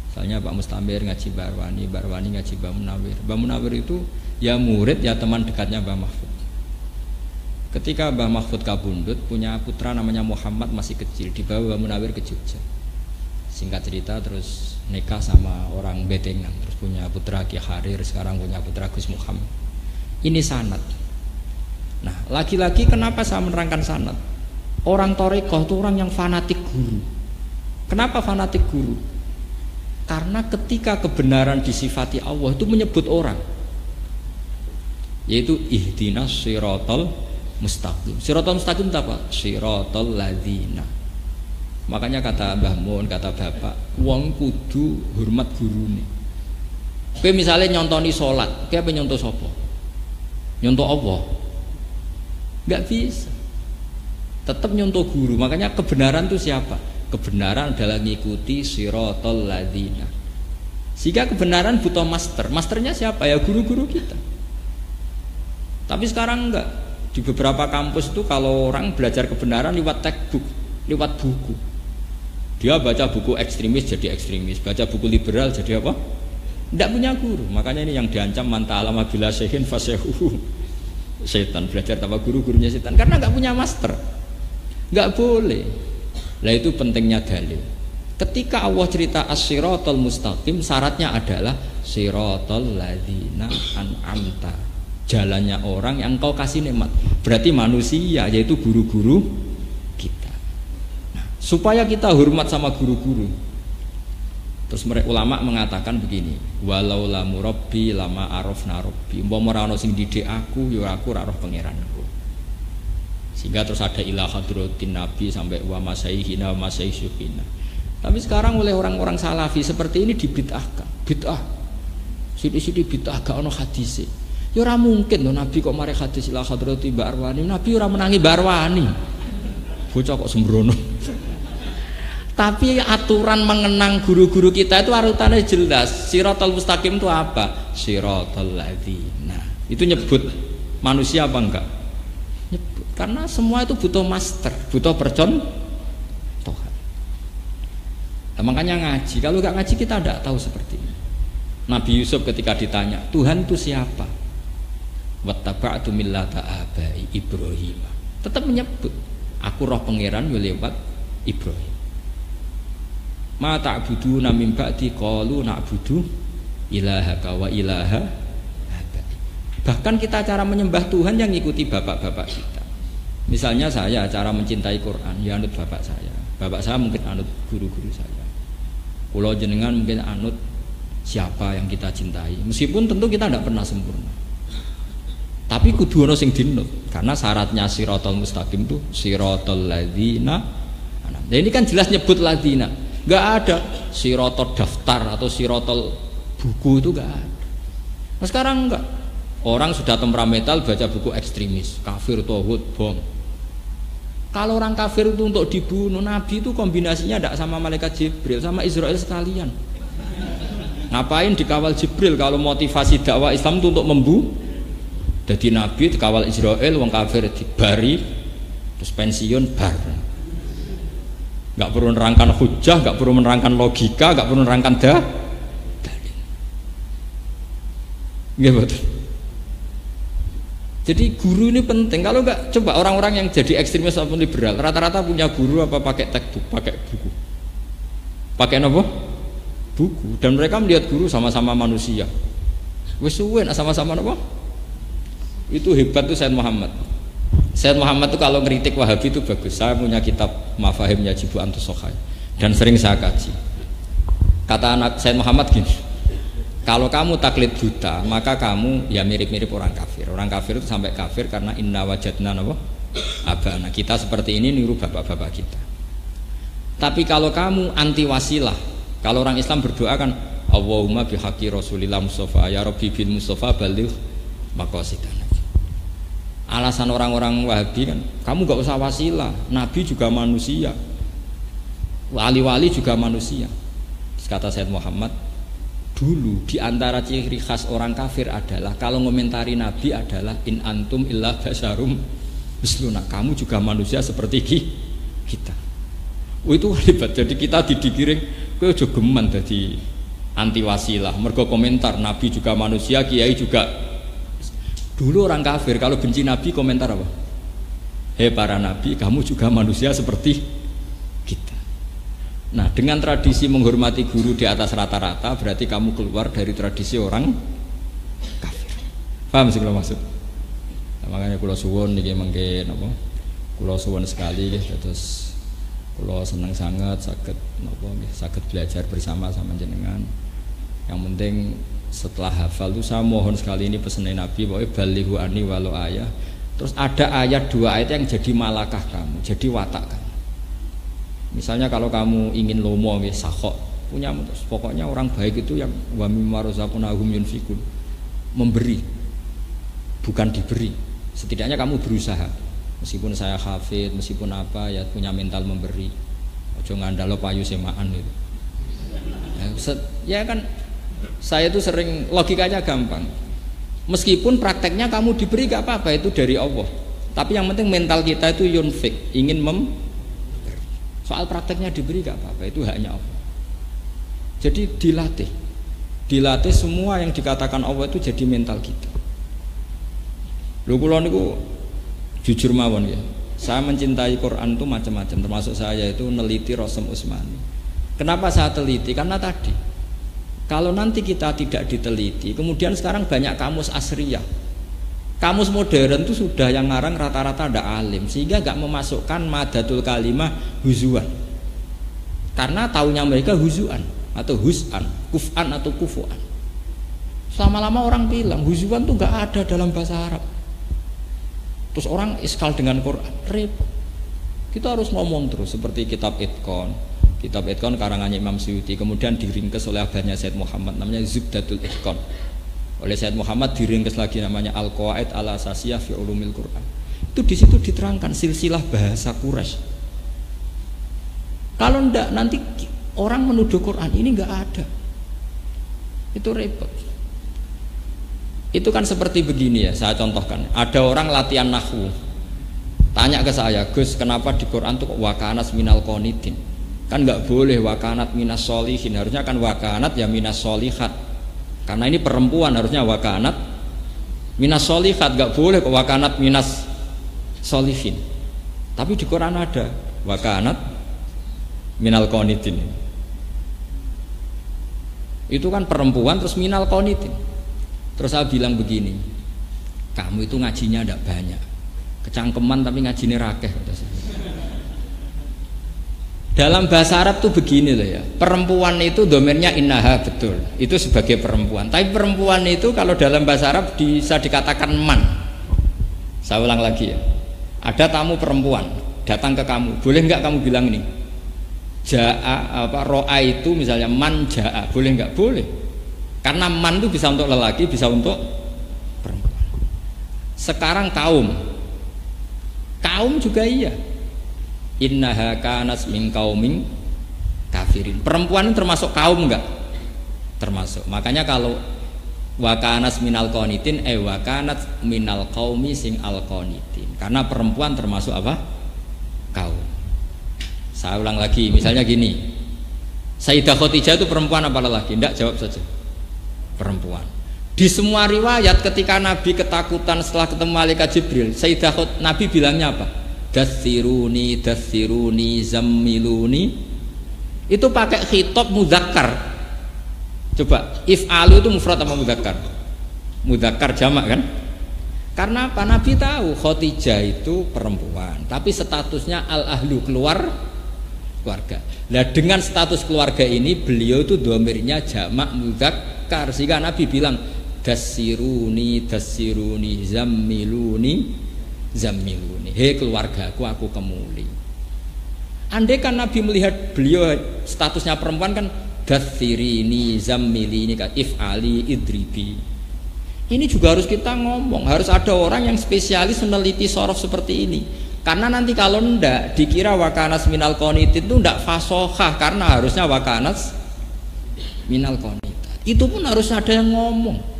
Misalnya Pak Mustamir ngaji Barwani, Barwani ngaji Mbah Munawir. Mbah Munawir itu ya murid ya teman dekatnya Mbah Mahfud. Ketika Mbah Mahfud kabundut punya putra namanya Muhammad masih kecil, dibawa Mbah Munawir ke Jogja. Singkat cerita terus nikah sama orang Betengan, terus punya putra Ki Harir, sekarang punya putra Gus Muhammad. Ini sanad. Nah, lagi-lagi kenapa saya menerangkan sanad? Orang Torekoh itu orang yang fanatik guru. Kenapa fanatik guru? Karena ketika kebenaran disifati Allah itu menyebut orang, yaitu ihdinas siratal mustaqim. Siratal mustaqim itu apa? Siratal ladzina. Makanya kata Mbah Mun, kata bapak, wong kudu hormat gurune. Kowe misalnya nyontoni sholat, kowe apa nyontoh sapa? Nyontoh Allah? Enggak bisa. Tetap nyontoh guru. Makanya kebenaran itu siapa? Kebenaran adalah ngikuti siratal ladzina. Sehingga kebenaran butuh master. Masternya siapa? Ya guru-guru kita. Tapi sekarang enggak. Di beberapa kampus itu kalau orang belajar kebenaran lewat textbook, lewat buku. Dia baca buku ekstremis jadi ekstremis, baca buku liberal jadi apa? Tidak punya guru. Makanya ini yang diancam man ta'allama bila syekhin fasyekhuhu setan, belajar tanpa guru-gurunya setan, karena nggak punya master. Nggak boleh. Lah itu pentingnya dalil. Ketika Allah cerita as-siratal mustaqim, syaratnya adalah siratal ladzina an'amta, jalannya orang yang kau kasih nikmat. Berarti manusia, yaitu guru-guru kita. Nah, supaya kita hormat sama guru-guru, terus mereka ulama mengatakan begini, walau lamu robbi lama arafna robbi, umpama ora ono sing didik aku, ya aku ora roh pangeranku. Sehingga terus ada ilah hadratin nabi sampai wa masaihina wa masaisyuhina. Tapi sekarang oleh orang-orang salafi seperti ini dibid'ahkan. Bid'ah. Sidi-sidi bid'ah gak ono hadise. Ya ora mungkin loh nabi kok mari hadis ilah hadrati Mbak Arwani. Nabi ora menangi Mbak Arwani. Bocah kok sembrono. Tapi aturan mengenang guru-guru kita itu arutannya jelas. Siratal mustaqim itu apa? Siratal ladzina. Itu nyebut manusia apa enggak? Nyebut. Karena semua itu butuh master, butuh percontohan. Nah, makanya ngaji. Kalau enggak ngaji kita tidak tahu seperti ini. Nabi Yusuf ketika ditanya, Tuhan itu siapa? Wattaba'tu millata abai Ibrahim. Tetap menyebut, aku roh pangeran lewat Ibrahim. Ma ta'buduna min ba'di qalu na'budu ilahaka wa ilaha abai. Bahkan kita cara menyembah Tuhan yang ngikuti bapak-bapak kita. Misalnya saya cara mencintai Quran ya anut bapak saya. Bapak saya mungkin anut guru-guru saya. Kulo jenengan mungkin anut siapa yang kita cintai. Meskipun tentu kita tidak pernah sempurna. Tapi kudu ono sing dinut karena syaratnya siratal mustaqim itu siratal ladzina. Nah, ini kan jelas nyebut ladzina. Gak ada sirotol daftar atau sirotol buku, itu gak ada. Nah sekarang enggak. Orang sudah temperamental baca buku ekstremis, kafir, tauhid, bom. Kalau orang kafir itu untuk dibunuh, Nabi itu kombinasinya tidak sama malaikat Jibril, sama Israel sekalian. Ngapain dikawal Jibril kalau motivasi dakwah Islam itu untuk membunuh? Jadi Nabi dikawal Israel, wong kafir dibari, terus pensiun bar. Nggak perlu menerangkan hujah, nggak perlu menerangkan logika, nggak perlu menerangkan dalil. Betul. Jadi guru ini penting. Kalau nggak, coba orang-orang yang jadi ekstremis ataupun liberal, rata-rata punya guru apa pakai textbook, pakai buku, pakai apa? Buku. Dan mereka melihat guru sama-sama manusia. Wes suwe sama-sama apa? Itu hebat tuh Sayyid Muhammad. Sayyid Muhammad itu kalau ngeritik Wahabi itu bagus. Saya punya kitab Mafahim Yajibu Antusokhai dan sering saya kaji. Kata anak Sayyid Muhammad gini, kalau kamu taklid buta maka kamu ya mirip-mirip orang kafir. Orang kafir itu sampai kafir karena inna wajadna abana. Kita seperti ini niru bapak-bapak kita. Tapi kalau kamu anti wasilah, kalau orang Islam berdoa kan Allahumma bihaqqi Rasulillah Mustafa ya Rabbi bil Mustafa baligh maqasidana. Alasan orang-orang Wahabi kan, kamu gak usah wasilah, Nabi juga manusia, wali-wali juga manusia. Kata Sayyid Muhammad, dulu diantara ciri khas orang kafir adalah kalau ngomentari Nabi adalah in antum illa basyarum misluna, kamu juga manusia seperti kita. Itu hebat. Jadi kita didikiring kowe aja geman dadi anti wasilah, mergo komentar Nabi juga manusia, kiai juga. Dulu orang kafir kalau benci Nabi komentar apa? Hei para Nabi, kamu juga manusia seperti kita. Nah dengan tradisi menghormati guru di atas rata-rata, berarti kamu keluar dari tradisi orang kafir. Paham sih kalau maksud? Nah, makanya kulo suwun niki mengke napa? Kulo suwun sekali nggih, terus kulo seneng sangat saged napa nggih, saged belajar bersama sama jenengan. Yang penting setelah hafal itu saya mohon sekali ini pesan Nabi bahwa balighu ani walau ayah. Terus ada ayat dua ayat yang jadi malakah kamu, jadi watak kamu. Misalnya kalau kamu ingin lomo sahok punya, pokoknya orang baik itu yang wa mimma razaqnahum yunfikun, memberi bukan diberi. Setidaknya kamu berusaha. Meskipun saya hafid, meskipun apa ya punya mental memberi. Ojo ngandalo payu semaan itu. Ya kan saya itu sering logikanya gampang. Meskipun prakteknya kamu diberi gak apa-apa, itu dari Allah. Tapi yang penting mental kita itu yunfik, ingin soal prakteknya diberi gak apa-apa, itu haknya Allah. Jadi dilatih. Dilatih semua yang dikatakan Allah itu jadi mental kita. Lho kula niku jujur mawon ya. Saya mencintai Quran itu macam-macam, termasuk saya itu neliti Rasm Utsmani. Kenapa saya teliti? Karena tadi kalau nanti kita tidak diteliti, kemudian sekarang banyak kamus asriyah. Kamus modern itu sudah yang ngarang rata-rata ada alim, sehingga gak memasukkan madatul kalimah huzuan. Karena taunya mereka huzuan atau hus'an, kuf'an atau kufu'an. Lama-lama orang bilang huzuan tuh gak ada dalam bahasa Arab. Terus orang iskal dengan Quran, repot. Kita harus ngomong terus seperti kitab Itqan. Kitab Itqan karangannya Imam Suyuti, kemudian diringkes oleh abahnya Said Muhammad, namanya Zubdatul Itqan. Oleh Said Muhammad diringkes lagi namanya Al-Qawaid Al-Asasiyah fi Ulumil Quran. Itu di situ diterangkan silsilah bahasa Quraisy. Kalau ndak nanti orang menuduh Quran ini nggak ada. Itu repot. Itu kan seperti begini ya, saya contohkan. Ada orang latihan nahwu. Tanya ke saya, "Gus, kenapa di Quran tuh kok wakanas minal qonitin?" Kan nggak boleh wakanat minas solihin, harusnya kan wakanat ya minas solihat. Karena ini perempuan harusnya wakanat minas solihat, nggak boleh kok wakanat minas solihin. Tapi di Quran ada wakanat minal qonitin. Itu kan perempuan terus minal qonitin. Terus saya bilang begini, kamu itu ngajinya tidak banyak, kecangkeman tapi ngajinya rakeh. Dalam bahasa Arab tuh begini loh ya, perempuan itu domainnya innaha, betul, itu sebagai perempuan. Tapi perempuan itu kalau dalam bahasa Arab bisa dikatakan man. Saya ulang lagi ya, ada tamu perempuan datang ke kamu, boleh nggak kamu bilang ini jaa apa roa itu misalnya man jaa, boleh nggak? Boleh, karena man itu bisa untuk lelaki, bisa untuk perempuan. Sekarang kaum juga iya. Innaha kanas min qaumin kafirin. Perempuan itu termasuk kaum enggak? Termasuk. Makanya kalau wakanas minal qonitin wakanat minal qaumi sing al qonitin. Karena perempuan termasuk apa? Kaum. Saya ulang lagi, misalnya gini. Sayyidah Khadijah itu perempuan apa lelaki? Enggak, jawab saja. Perempuan. Di semua riwayat ketika Nabi ketakutan setelah ketemu malaikat Jibril, Nabi bilangnya apa? Dathiruni zammiluni. Itu pakai khitab mudzakkar. Coba if'alu itu mufrad apa mudzakkar? Mudzakkar jamak kan? Karena apa? Nabi tahu Khadijah itu perempuan, tapi statusnya al-ahlu, keluarga. Nah dengan status keluarga ini beliau itu dhamirnya jamak mudzakkar, sehingga Nabi bilang dathiruni zammiluni, hei keluargaku, aku kemuli. Andai kan Nabi melihat beliau statusnya perempuan kan dathirini zammilini kan if'ali idribi. Ini juga harus kita ngomong, harus ada orang yang spesialis meneliti sorof seperti ini. Karena nanti kalau ndak dikira wakanas minal qonitin itu ndak fasohah, karena harusnya wakanas minal qonitin. Itu pun harus ada yang ngomong.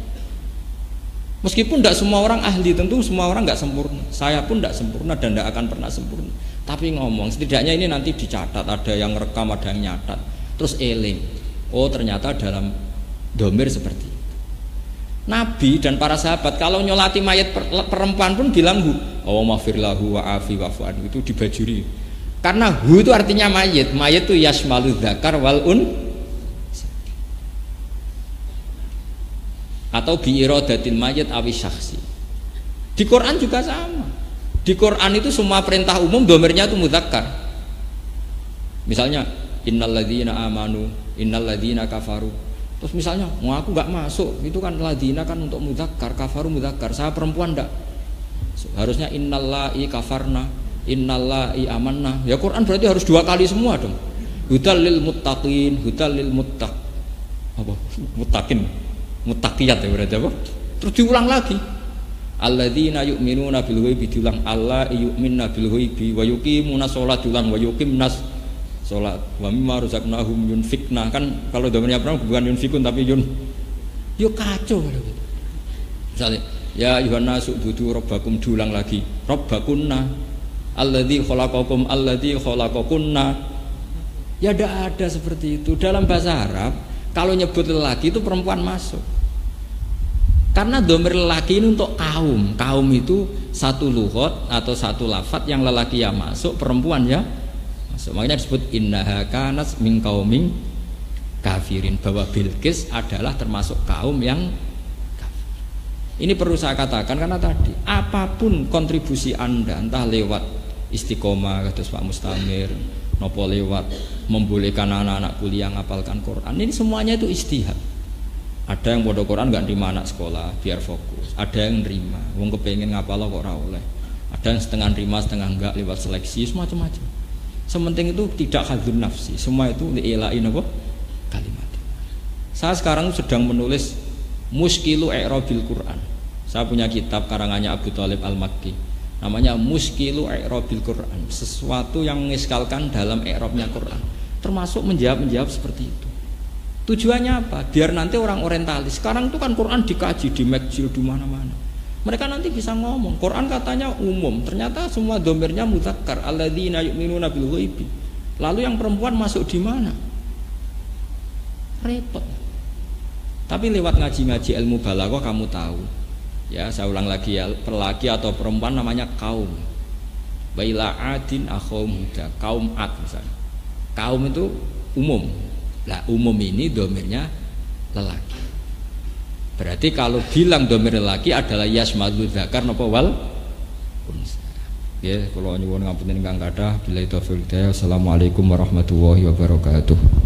Meskipun tidak semua orang ahli, tentu semua orang nggak sempurna. Saya pun tidak sempurna dan tidak akan pernah sempurna. Tapi ngomong, setidaknya ini nanti dicatat, ada yang rekam, ada yang nyatat. Terus eling, oh ternyata dalam domir seperti itu. Nabi dan para sahabat kalau nyolati mayat perempuan pun bilang hu, oh mafirlahu wa afi wa fu'an, itu dibajuri. Karena hu itu artinya mayat itu yasmalu dzakar wal atau biiradatil mayit awi syakhsi. Di Quran juga sama. Di Quran itu semua perintah umum domirnya itu mudzakkar. Misalnya innalladzina amanu, innalladzina kafaru. Terus misalnya, "Mau aku enggak masuk." Itu kan ladzina kan untuk mudzakkar, kafaru mudzakkar. Saya perempuan enggak. Harusnya innallahi kafarna, innallahi amanna. Ya Quran berarti harus dua kali semua dong. Hudal lil muttaqin, hudal lil muttaq. Apa? Muttaqin. Muttaqiyat ya berarti apa? Terus diulang lagi. Alladzina yu'minuna bil ghaibi, diulang Allah yu'minuna bil ghaibi wa yuqimuna shalat, diulang wa yuqimnas shalat wa mimma razaqnahum yunfikna. Kan kalau domennya perang bukan yunfikun tapi yo kacau. Misalnya ya ayuhan nasu budu rabbakum, diulang lagi rabbakunna alladzi khalaqakum alladzi khalaqakunna. Ya tidak ada seperti itu dalam bahasa Arab. Kalau nyebut lelaki itu perempuan masuk. Karena domir lelaki ini untuk kaum. Kaum itu satu lughat atau satu lafadz yang lelaki ya masuk, perempuan ya masuk. Makanya disebut innaha kanat min qaumin kafirin, bahwa Bilqis adalah termasuk kaum yang kafir. Ini perlu saya katakan karena tadi apapun kontribusi Anda, entah lewat istiqomah kados Pak Mustamir, nopo lewat membolehkan anak-anak kuliah ngapalkan Quran, ini semuanya itu ijtihad. Ada yang bodoh Quran nggak nerima anak sekolah biar fokus, ada yang nerima wong kepengen ngapal kok ora oleh, ada yang setengah nerima setengah enggak lewat seleksi, macam-macam. Sementing itu tidak hadzun nafsi, semua itu li'ila'in apa kalimat. Saya sekarang sedang menulis Muskilu I'rabil Quran. Saya punya kitab karangannya Abu Thalib Al-Makki, namanya Muskilu I'rabil Quran, sesuatu yang mengiskalkan dalam i'rabnya Quran, termasuk menjawab seperti itu. Tujuannya apa? Biar nanti orang orientalis, sekarang itu kan Quran dikaji di McGill di mana-mana, mereka nanti bisa ngomong Quran katanya umum, ternyata semua domirnya mudzakkar, alladzina yu'minuna bil ghaibi. Lalu yang perempuan masuk di mana? Repot. Tapi lewat ngaji-ngaji ilmu balaghah kamu tahu. Ya, saya ulang lagi ya, lelaki atau perempuan namanya kaum. Baila adin akhum huda, kaum ad misalnya. Kaum itu umum. Lah umum ini domirnya lelaki. Berarti kalau bilang domir lelaki adalah yasmadu dzakar napa wal unsa. Ya, kula nyuwun ngapunten ingkang kathah. Billahi taufiq hidayah. Assalamualaikum warahmatullahi wabarakatuh.